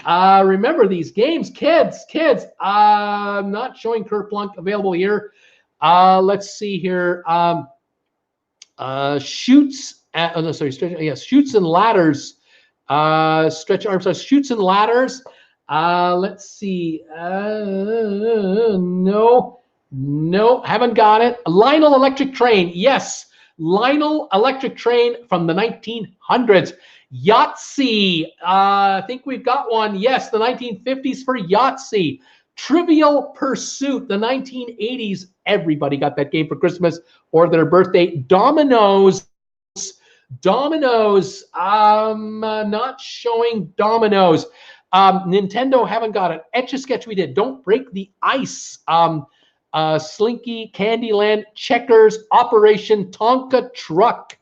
Remember these games, kids. Not showing Kerplunk available here. Let's see here. Shoots and Ladders. Stretch arms. Shoots and Ladders. Let's see. No, haven't got it. Lionel Electric Train. Yes, Lionel Electric Train from the 1900s. Yahtzee. I think we've got one. Yes, the 1950s for Yahtzee. Trivial Pursuit, the 1980s. Everybody got that game for Christmas or their birthday. Dominoes. Not showing Dominoes. Nintendo, haven't got it. Etch-a-Sketch we did. Don't Break the Ice. Slinky, Candyland, Checkers, Operation Tonka Truck.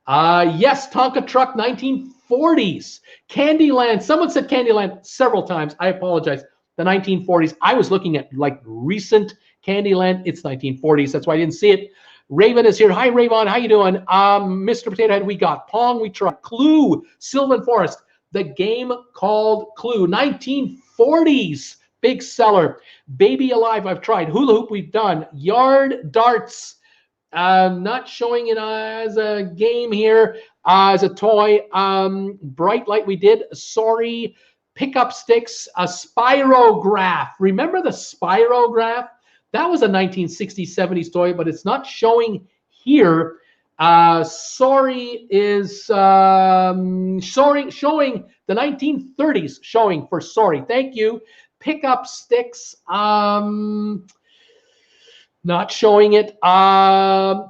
Yes, Tonka Truck, 1940s. Candyland. Someone said Candyland several times. I apologize. The 1940s. I was looking at like recent Candyland. It's 1940s. That's why I didn't see it. Raven is here. Hi, Raven. How you doing? Mr. Potato Head, we got Pong. We tried Clue. Sylvan Forest. The game called Clue. 1940s. Big seller. Baby Alive, I've tried. Hula Hoop, we've done. Yard Darts. Not showing it as a game here, as a toy. Bright Light, we did. Sorry. Pickup Sticks. A Spirograph. Remember the Spirograph? That was a 1960s, 70s toy, but it's not showing here. Sorry is showing the 1930s showing for Sorry. Thank you. Pickup Sticks. Not showing it.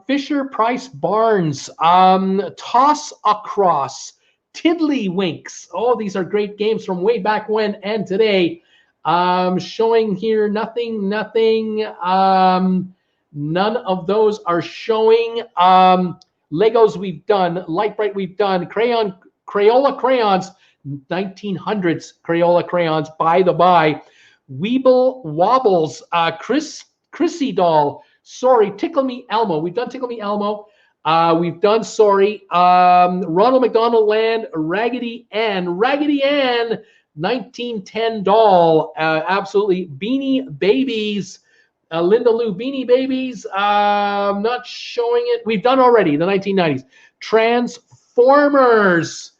Fisher Price Barnes. Toss Across. Tiddlywinks. Oh, these are great games from way back when and today. Showing here nothing. None of those are showing. Legos we've done. Light Bright we've done. Crayola crayons. 1900s Crayola crayons. By the by. Weeble Wobbles. Chrissy Doll. Sorry. Tickle Me Elmo. We've done Tickle Me Elmo. We've done Sorry. Ronald McDonald Land. Raggedy Ann. 1910 doll. Absolutely. Beanie Babies. Linda Lou Beanie Babies. Not showing it. We've done already the 1990s. Transformers.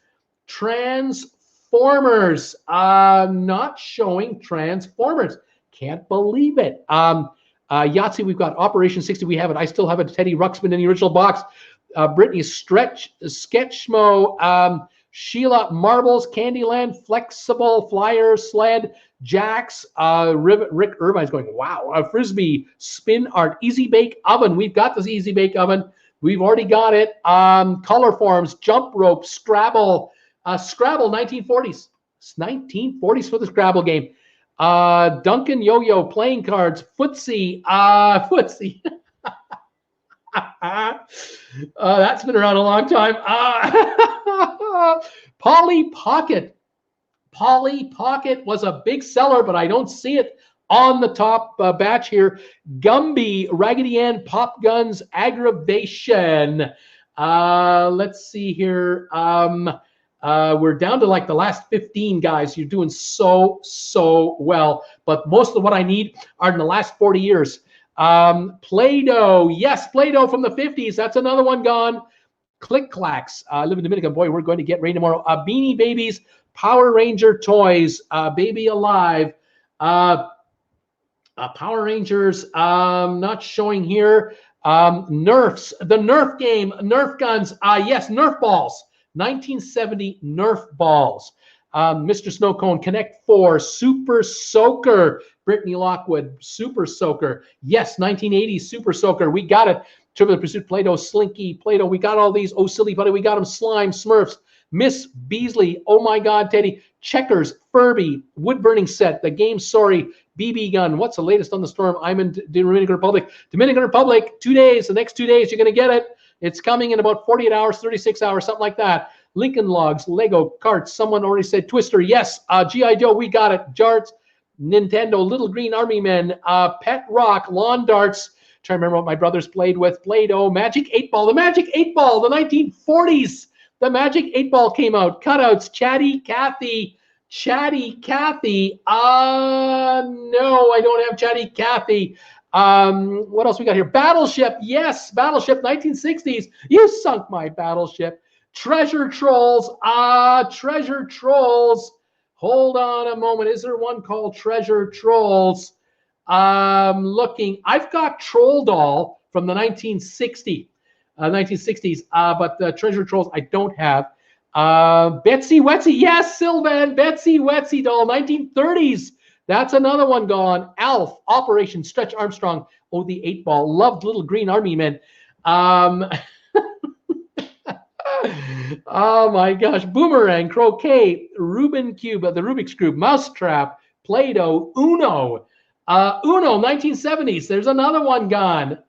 Not showing Transformers. Can't believe it. Yahtzee, we've got Operation 60. We have it. I still have a Teddy Ruxpin in the original box. Brittany Sketchmo, Sheila Marbles, Candyland, Flexible Flyer Sled, Jax, Rick Irvine's going, wow. Frisbee, Spin Art, Easy Bake Oven. We've got this Easy Bake Oven. We've already got it. Color Forms, Jump Rope, Scrabble, Scrabble 1940s. It's 1940s for the Scrabble game. Duncan Yo-Yo, Playing Cards, Footsie, Footsie. That's been around a long time. Polly Pocket. Polly Pocket was a big seller, but I don't see it on the top batch here. Gumby, Raggedy Ann, Pop Guns, Aggravation. Let's see here. We're down to like the last 15 guys. You're doing so well, but most of what I need are in the last 40 years. Play-Doh, yes, Play-Doh from the 50s. That's another one gone. Click Clacks. I live in Dominican. Boy, we're going to get rain tomorrow. Beanie Babies, Power Ranger toys, Baby Alive, Power Rangers. Not showing here. Nerfs, the Nerf game, Nerf guns. Yes, Nerf balls. 1970 Nerf balls. Mr. Snowcone, Connect 4, Super Soaker, Brittany Lockwood, Super Soaker. Yes, 1980 Super Soaker. We got it. Trivial Pursuit, Play-Doh, Slinky, Play-Doh. We got all these. Oh, Silly Buddy. We got them. Slime, Smurfs, Miss Beasley. Oh, my God, Teddy. Checkers, Furby, Wood Burning Set, The Game Sorry, BB Gun. What's the latest on the storm? I'm in Dominican Republic. Dominican Republic, 2 days. The next 2 days, you're going to get it. It's coming in about 48 hours, 36 hours, something like that. Lincoln Logs, Lego, Carts. Someone already said Twister. Yes. G.I. Joe, we got it. Jarts, Nintendo, Little Green Army Men, Pet Rock, Lawn Darts. Trying to remember what my brothers played with. Play-Doh, Magic 8 Ball. The Magic 8 Ball, the 1940s. The Magic 8 Ball came out. Cutouts, Chatty Cathy. Chatty Cathy. No, I don't have Chatty Cathy. What else we got here? Battleship. Yes, Battleship, 1960s. You sunk my battleship. Treasure Trolls. Treasure Trolls. Hold on a moment. Is there one called Treasure Trolls? Looking. I've got Troll Doll from the 1960s, but the Treasure Trolls I don't have. Betsy Wetsy. Yes, Sylvan. Betsy Wetsy doll, 1930s. That's another one gone. Alf, Operation Stretch Armstrong. Oh, the 8 Ball. Loved Little Green Army Men. Oh my gosh. Boomerang, Croquet, Rubin Cube, the Rubik's Cube, Mousetrap, Play-Doh, Uno. Uno, 1970s. There's another one gone.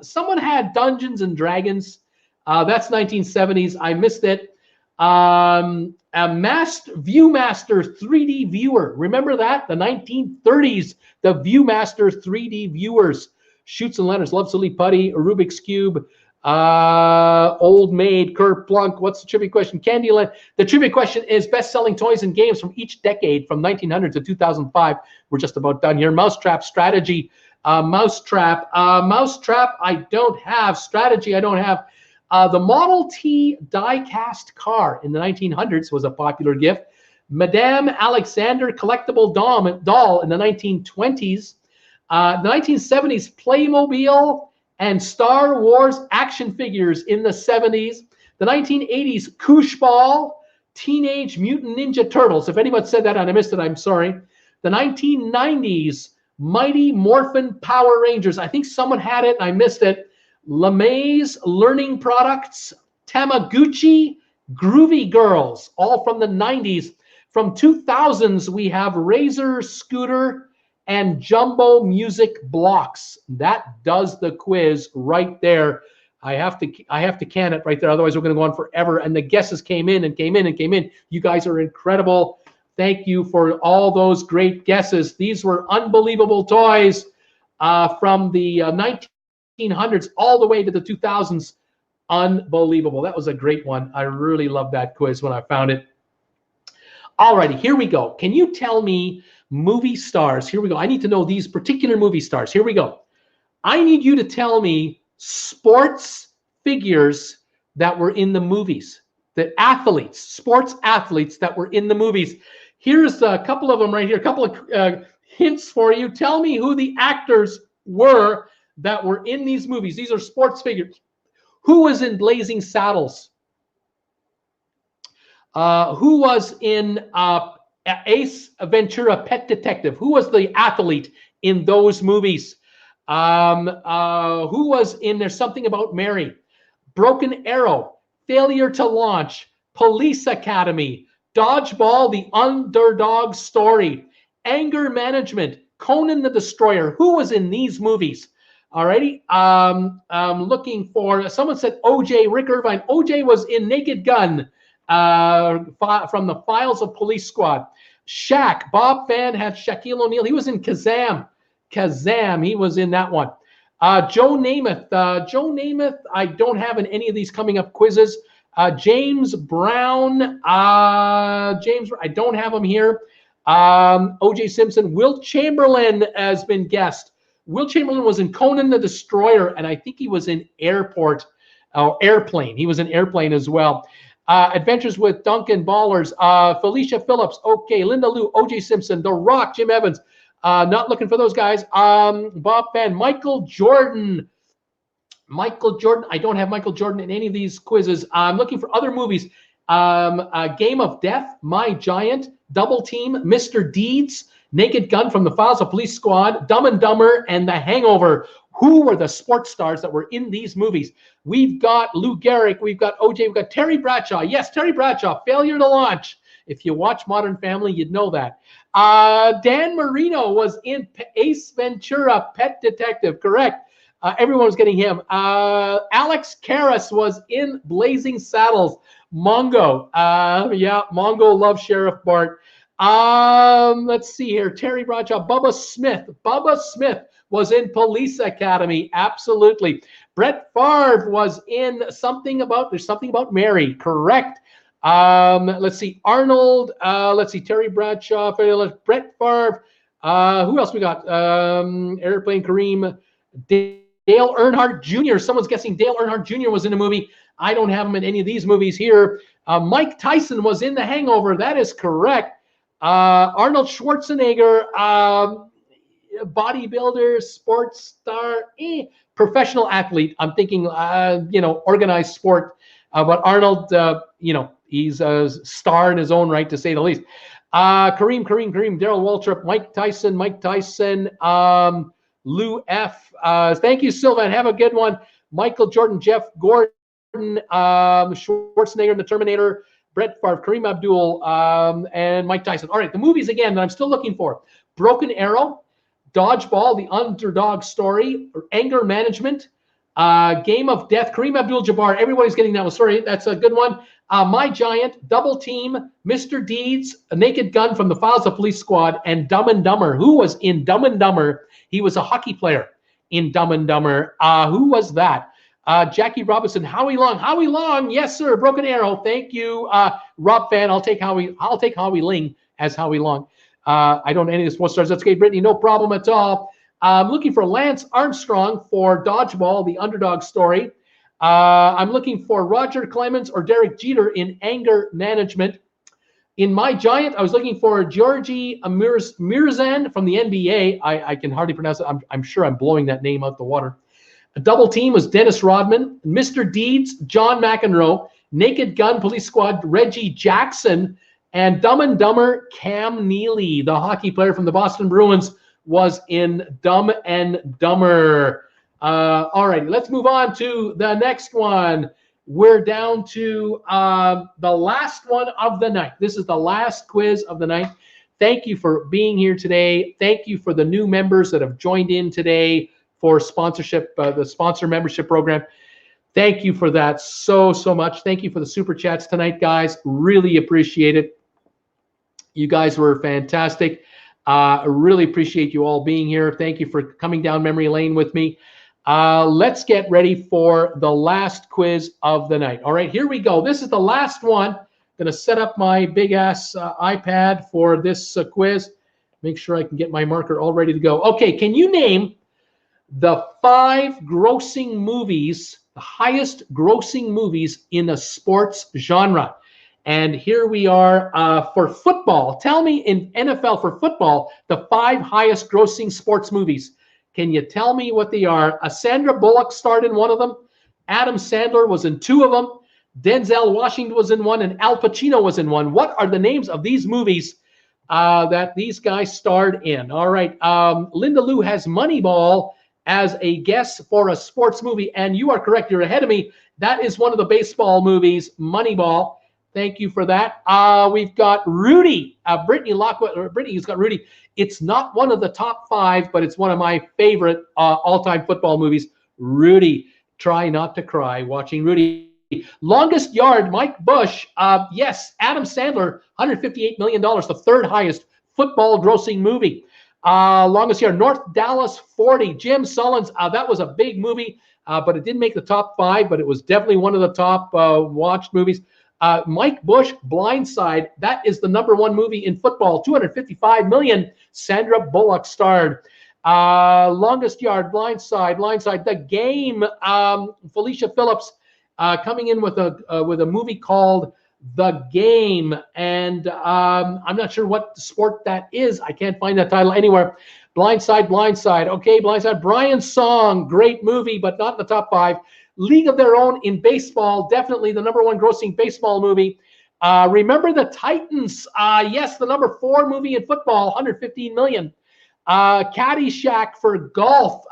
Someone had Dungeons and Dragons. That's 1970s. I missed it. A Viewmaster 3D viewer. Remember that? The 1930s. The Viewmaster 3D viewers. Shoots and Letters, Love Silly Putty, Rubik's Cube, Old Maid, Kerplunk. What's the trivia question? Candyland. The trivia question is best-selling toys and games from each decade from 1900 to 2005. We're just about done here. Mousetrap, Strategy. Mousetrap. Mousetrap, I don't have. Strategy, I don't have. The Model T die-cast car in the 1900s was a popular gift. Madame Alexander collectible doll in the 1920s. The 1970s, Playmobil and Star Wars action figures in the 70s. The 1980s, Koosh Ball, Teenage Mutant Ninja Turtles. If anyone said that and I missed it, I'm sorry. The 1990s, Mighty Morphin Power Rangers. I think someone had it and I missed it. LeMay's Learning Products, Tamagotchi, Groovy Girls, all from the 90s. From 2000s, we have Razor Scooter and Jumbo Music Blocks. That does the quiz right there. I have to can it right there. Otherwise, we're going to go on forever. And the guesses came in and came in and came in. You guys are incredible. Thank you for all those great guesses. These were unbelievable toys from the 1900s all the way to the 2000s. Unbelievable. That was a great one. I really loved that quiz when I found it. All righty, here we go. Can you tell me movie stars? Here we go. I need to know these particular movie stars. Here we go. I need you to tell me sports figures that were in the movies. The athletes, sports athletes that were in the movies. Here's a couple of them right here. A couple of hints for you. Tell me who the actors were that were in these movies. These are sports figures. Who was in Blazing Saddles? Who was in Ace Ventura: Pet Detective? Who was the athlete in those movies? Who was in There's Something About Mary? Broken Arrow, Failure to Launch, Police Academy, Dodgeball: The Underdog Story, Anger Management, Conan the Destroyer. Who was in these movies? Alrighty. I'm looking for, someone said OJ, Rick Irvine. OJ was in Naked Gun, from the Files of Police Squad. Shaq, Bob Fan had Shaquille O'Neal. He was in Kazam. He was in that one. Joe Namath. I don't have in any of these coming up quizzes. James Brown. I don't have him here. OJ Simpson. Wilt Chamberlain has been guessed. Wilt Chamberlain was in Conan the Destroyer, and I think he was in Airplane. He was in Airplane as well. Adventures with Duncan, Ballers. Felicia Phillips. Okay. Linda Liu. OJ Simpson. The Rock. Jim Evans. Not looking for those guys. Bob Fan. Michael Jordan. I don't have Michael Jordan in any of these quizzes. I'm looking for other movies. Game of Death, My Giant, Double Team, Mr. Deeds, Naked Gun from the Files of Police Squad, Dumb and Dumber, and The Hangover. Who were the sports stars that were in these movies? We've got Lou Gehrig, we've got OJ, we've got Terry Bradshaw. Yes, Terry Bradshaw, Failure to Launch. If you watch Modern Family, you'd know that. Dan Marino was in Ace Ventura: Pet Detective. Correct. Everyone was getting him. Alex Karras was in Blazing Saddles. Mongo. Mongo loves Sheriff Bart. Let's see here. Terry Bradshaw. Bubba Smith. Bubba Smith was in Police Academy. Absolutely. Brett Favre was in There's Something About Mary. Correct. Let's see. Arnold. Let's see. Terry Bradshaw. Brett Favre. Who else we got? Airplane, Kareem. Dale Earnhardt Jr. Someone's guessing Dale Earnhardt Jr. was in a movie. I don't have him in any of these movies here. Mike Tyson was in The Hangover. That is correct. Arnold Schwarzenegger, bodybuilder, sports star, professional athlete. I'm thinking, organized sport. But Arnold, he's a star in his own right, to say the least. Kareem, Daryl Waltrip, Mike Tyson, Lou F. Thank you, Sylvan. Have a good one. Michael Jordan, Jeff Gordon, Schwarzenegger, The Terminator, Brett Favre, Kareem Abdul, and Mike Tyson. All right, the movies again that I'm still looking for. Broken Arrow, Dodgeball, The Underdog Story, Anger Management, Game of Death, Kareem Abdul-Jabbar. Everybody's getting that one. Sorry, that's a good one. My Giant, Double Team, Mr. Deeds, A Naked Gun from the Files of Police Squad, and Dumb and Dumber. Who was in Dumb and Dumber? He was a hockey player in Dumb and Dumber. Who was that? Jackie Robinson, Howie Long. Yes, sir. Broken Arrow. Thank you, Rob Fan. I'll take Howie Ling as Howie Long. I don't know any of the sports stars. That's okay, Brittany. No problem at all. I'm looking for Lance Armstrong for Dodgeball, The Underdog Story. I'm looking for Roger Clemens or Derek Jeter in Anger Management. In My Giant, I was looking for Georgi Mirzan from the NBA. I can hardly pronounce it. I'm sure I'm blowing that name out the water. A Double Team was Dennis Rodman. Mr. Deeds, John McEnroe. Naked Gun, Police Squad, Reggie Jackson. And Dumb and Dumber, Cam Neely, the hockey player from the Boston Bruins, was in Dumb and Dumber. All right, let's move on to the next one. We're down to the last one of the night. This is the last quiz of the night. Thank you for being here today. Thank you for the new members that have joined in today for sponsorship, the sponsor membership program. Thank you for that so much. Thank you for the super chats tonight, guys. Really appreciate it. You guys were fantastic. I really appreciate you all being here. Thank you for coming down memory lane with me. Let's get ready for the last quiz of the night. All right, here we go. This is the last one. I'm going to set up my big-ass iPad for this quiz. Make sure I can get my marker all ready to go. Okay, can you name the 5 grossing movies, the highest grossing movies in the sports genre? And here we are for football. Tell me in NFL for football, the 5 highest grossing sports movies. Can you tell me what they are? Sandra Bullock starred in one of them. Adam Sandler was in two of them. Denzel Washington was in one, and Al Pacino was in one. What are the names of these movies that these guys starred in? All right. Linda Lou has Moneyball as a guess for a sports movie, and you are correct. You're ahead of me. That is one of the baseball movies, Moneyball. Thank you for that. We've got Rudy. Brittany Lockwood. Brittany's got Rudy. It's not one of the top 5, but it's one of my favorite all-time football movies. Rudy. Try not to cry watching Rudy. Longest Yard, Mike Bush. Yes, Adam Sandler, $158 million, the third highest football grossing movie. Longest Yard, North Dallas 40. Jim Sullins. That was a big movie, but it didn't make the top 5, but it was definitely one of the top watched movies. Mike Bush, Blindside. That is the #1 movie in football. $255 million. Sandra Bullock starred. Longest Yard, Blindside. The Game. Felicia Phillips coming in with a movie called The Game, and I'm not sure what sport that is. I can't find that title anywhere. Blindside. Okay, Blindside. Brian's Song, great movie, but not in the top 5. League of Their Own in baseball, definitely the #1 grossing baseball movie. Remember the Titans? Yes, the #4 movie in football, $115 million. Caddyshack for golf.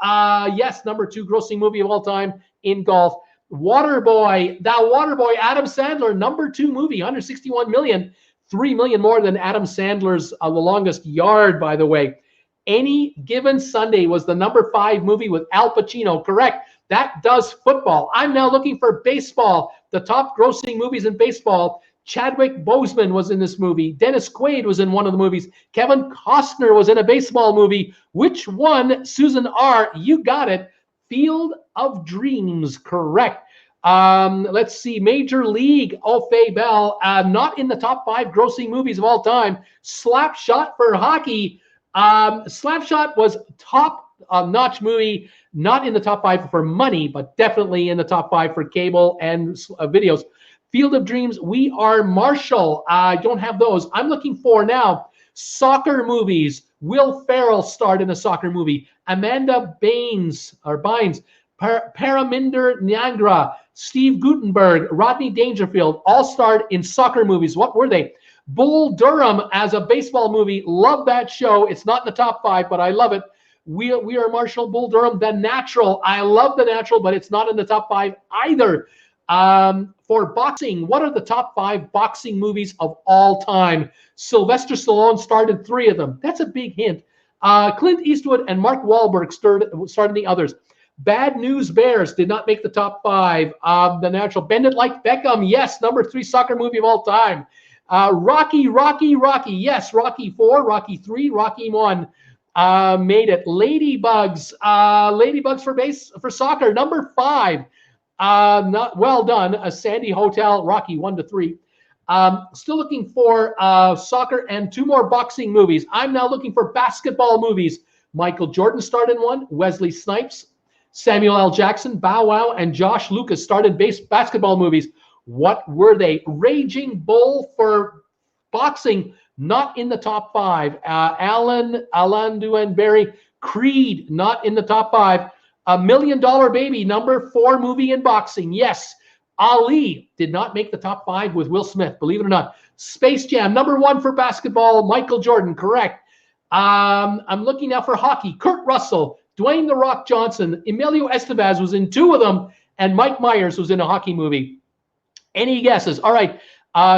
Yes, #2 grossing movie of all time in golf. Waterboy. Adam Sandler, #2 movie, $161 million. $3 million more than Adam Sandler's The Longest Yard, by the way. Any Given Sunday was the #5 movie with Al Pacino. Correct. That does football. I'm now looking for baseball. The top grossing movies in baseball. Chadwick Boseman was in this movie. Dennis Quaid was in one of the movies. Kevin Costner was in a baseball movie. Which one, Susan R.? You got it. Field of Dreams. Correct. Let's see. Major League. Faye Bell. Not in the top 5 grossing movies of all time. Slapshot for hockey. Slapshot was top-notch movie. Not in the top 5 for money, but definitely in the top 5 for cable and videos. Field of Dreams, We Are Marshall. I don't have those. I'm looking for now soccer movies. Will Ferrell starred in a soccer movie. Amanda Bynes, Paraminder Nyangra, Steve Guttenberg, Rodney Dangerfield, all starred in soccer movies. What were they? Bull Durham as a baseball movie. Love that show. It's not in the top 5, but I love it. We Are Marshall, Bull Durham. The Natural. I love The Natural, but it's not in the top 5 either. For boxing, what are the top 5 boxing movies of all time? Sylvester Stallone starred in 3 of them. That's a big hint. Clint Eastwood and Mark Wahlberg starred in the others. Bad News Bears did not make the top 5. The Natural. Bend It Like Beckham. Yes, #3 soccer movie of all time. Rocky. Yes, Rocky 4, Rocky 3, Rocky 1. Made it. Ladybugs. Ladybugs for soccer. #5. Not well done. A Sandy Hotel, Rocky 1 to 3. Still looking for soccer and 2 more boxing movies. I'm now looking for basketball movies. Michael Jordan starred in one. Wesley Snipes, Samuel L. Jackson, Bow Wow, and Josh Lucas starred in basketball movies. What were they? Raging Bull for boxing, not in the top 5. Alan Duanberry, Creed, not in the top 5. $1 Million Baby, #4 movie in boxing. Yes. Ali did not make the top 5 with Will Smith, believe it or not. Space Jam, #1 for basketball, Michael Jordan, correct. I'm looking now for hockey. Kurt Russell, Dwayne "The Rock" Johnson, Emilio Estevez was in 2 of them, and Mike Myers was in a hockey movie. Any guesses? All right.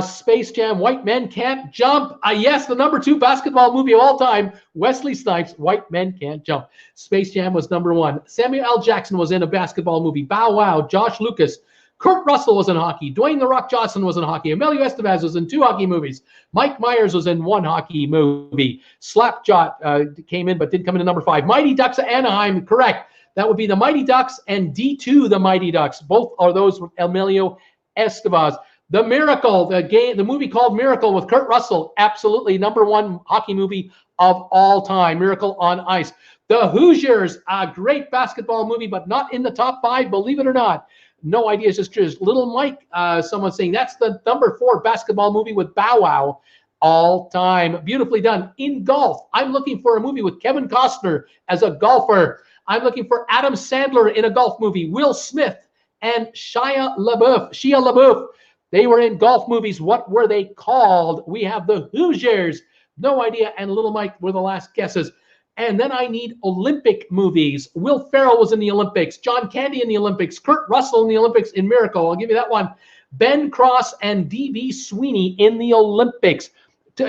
Space Jam, White Men Can't Jump. Yes, the #2 basketball movie of all time, Wesley Snipes, White Men Can't Jump. Space Jam was #1. Samuel L. Jackson was in a basketball movie. Bow Wow, Josh Lucas. Kurt Russell was in hockey. Dwayne "The Rock" Johnson was in hockey. Emilio Estevez was in 2 hockey movies. Mike Myers was in 1 hockey movie. Slapshot came in but didn't come into #5. Mighty Ducks of Anaheim, correct. That would be the Mighty Ducks and D2 the Mighty Ducks. Both are those with Emilio Estevez. The Miracle, the movie called Miracle with Kurt Russell, absolutely #1 hockey movie of all time. Miracle on Ice. The Hoosiers, a great basketball movie, but not in the top 5, believe it or not. No idea, it's just Little Mike. Someone saying that's the #4 basketball movie with Bow Wow all time. Beautifully done. In golf, I'm looking for a movie with Kevin Costner as a golfer. I'm looking for Adam Sandler in a golf movie. Will Smith and Shia LaBeouf. They were in golf movies. What were they called? We have the Hoosiers. No idea. And Little Mike were the last guesses. And then I need Olympic movies. Will Ferrell was in the Olympics. John Candy in the Olympics. Kurt Russell in the Olympics in Miracle. I'll give you that one. Ben Cross and D.B. Sweeney in the Olympics.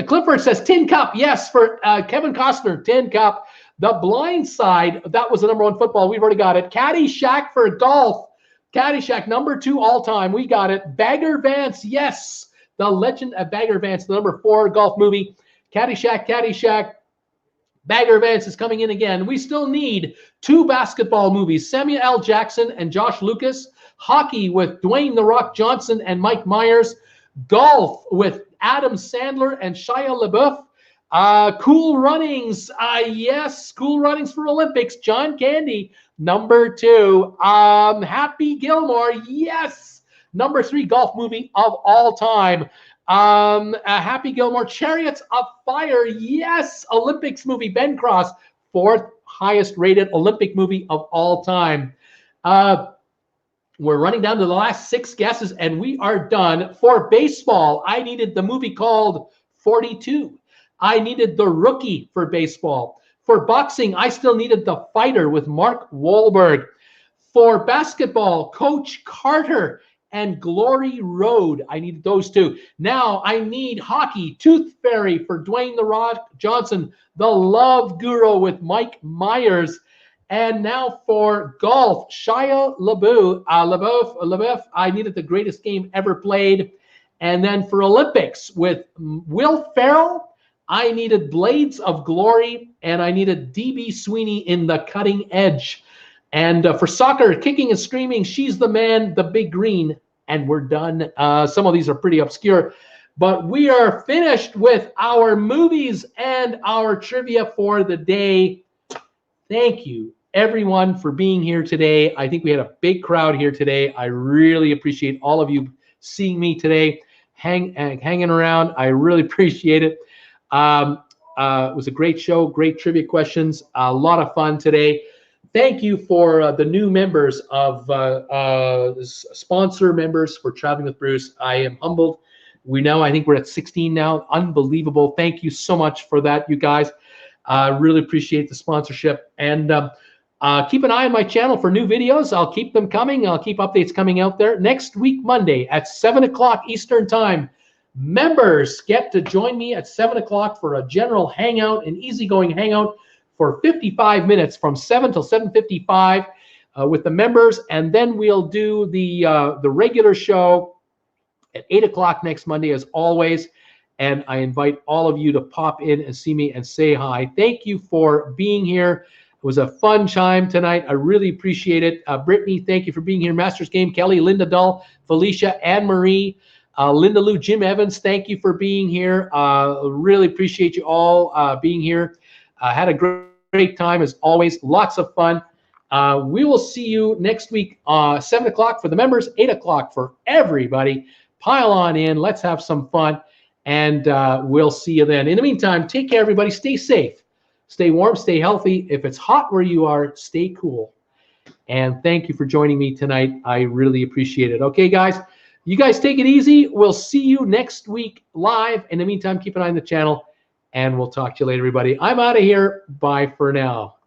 Clifford says Tin Cup. Yes, for Kevin Costner, Tin Cup. The Blind Side, that was the #1 football. We've already got it. Caddyshack for golf. Caddyshack, #2 all time. We got it. Bagger Vance, yes. The Legend of Bagger Vance, the #4 golf movie. Caddyshack. Bagger Vance is coming in again. We still need 2 basketball movies. Samuel L. Jackson and Josh Lucas. Hockey with Dwayne "The Rock" Johnson and Mike Myers. Golf with Adam Sandler and Shia LaBeouf. Cool Runnings. Yes, Cool Runnings for Olympics. John Candy, #2. Happy Gilmore. Yes. #3 golf movie of all time. Happy Gilmore. Chariots of Fire. Yes. Olympics movie. Ben Cross, 4th highest rated Olympic movie of all time. We're running down to the last 6 guesses, and we are done. For baseball, I needed the movie called 42. I needed The Rookie for baseball. For boxing, I still needed The Fighter with Mark Wahlberg. For basketball, Coach Carter and Glory Road. I needed those 2. Now I need hockey, Tooth Fairy for Dwayne "The Rock" Johnson. The Love Guru with Mike Myers. And now for golf, Shia LaBeouf. I needed The Greatest Game Ever Played. And then for Olympics with Will Ferrell, I needed Blades of Glory, and I needed D.B. Sweeney in The Cutting Edge. And for soccer, Kicking and Screaming, She's the Man, The Big Green, and we're done. Some of these are pretty obscure, but we are finished with our movies and our trivia for the day. Thank you, everyone, for being here today. I think we had a big crowd here today. I really appreciate all of you seeing me today, hanging around. I really appreciate it. It was a great show, great trivia questions, a lot of fun today. Thank you for the new members of sponsor members for Traveling with Bruce. I am humbled. I think we're at 16 now. Unbelievable. Thank you so much for that, you guys. Really appreciate the sponsorship. And keep an eye on my channel for new videos. I'll keep them coming. I'll keep updates coming out there. Next week, Monday at 7 o'clock Eastern Time, members get to join me at 7 o'clock for a general hangout, an easygoing hangout for 55 minutes from 7 till 7:55 with the members. And then we'll do the regular show at 8 o'clock next Monday, as always. And I invite all of you to pop in and see me and say hi. Thank you for being here. It was a fun time tonight. I really appreciate it. Brittany, thank you for being here. Masters Game, Kelly, Linda Dull, Felicia, Anne-Marie, Linda Lou, Jim Evans, thank you for being here. Really appreciate you all being here. Had a great time, as always. Lots of fun. We will see you next week, 7 o'clock for the members, 8 o'clock for everybody. Pile on in. Let's have some fun. And we'll see you then. In the meantime, take care, everybody. Stay safe. Stay warm. Stay healthy. If it's hot where you are, stay cool. And thank you for joining me tonight. I really appreciate it. Okay, guys. You guys take it easy. We'll see you next week live. In the meantime, keep an eye on the channel. And we'll talk to you later, everybody. I'm out of here. Bye for now.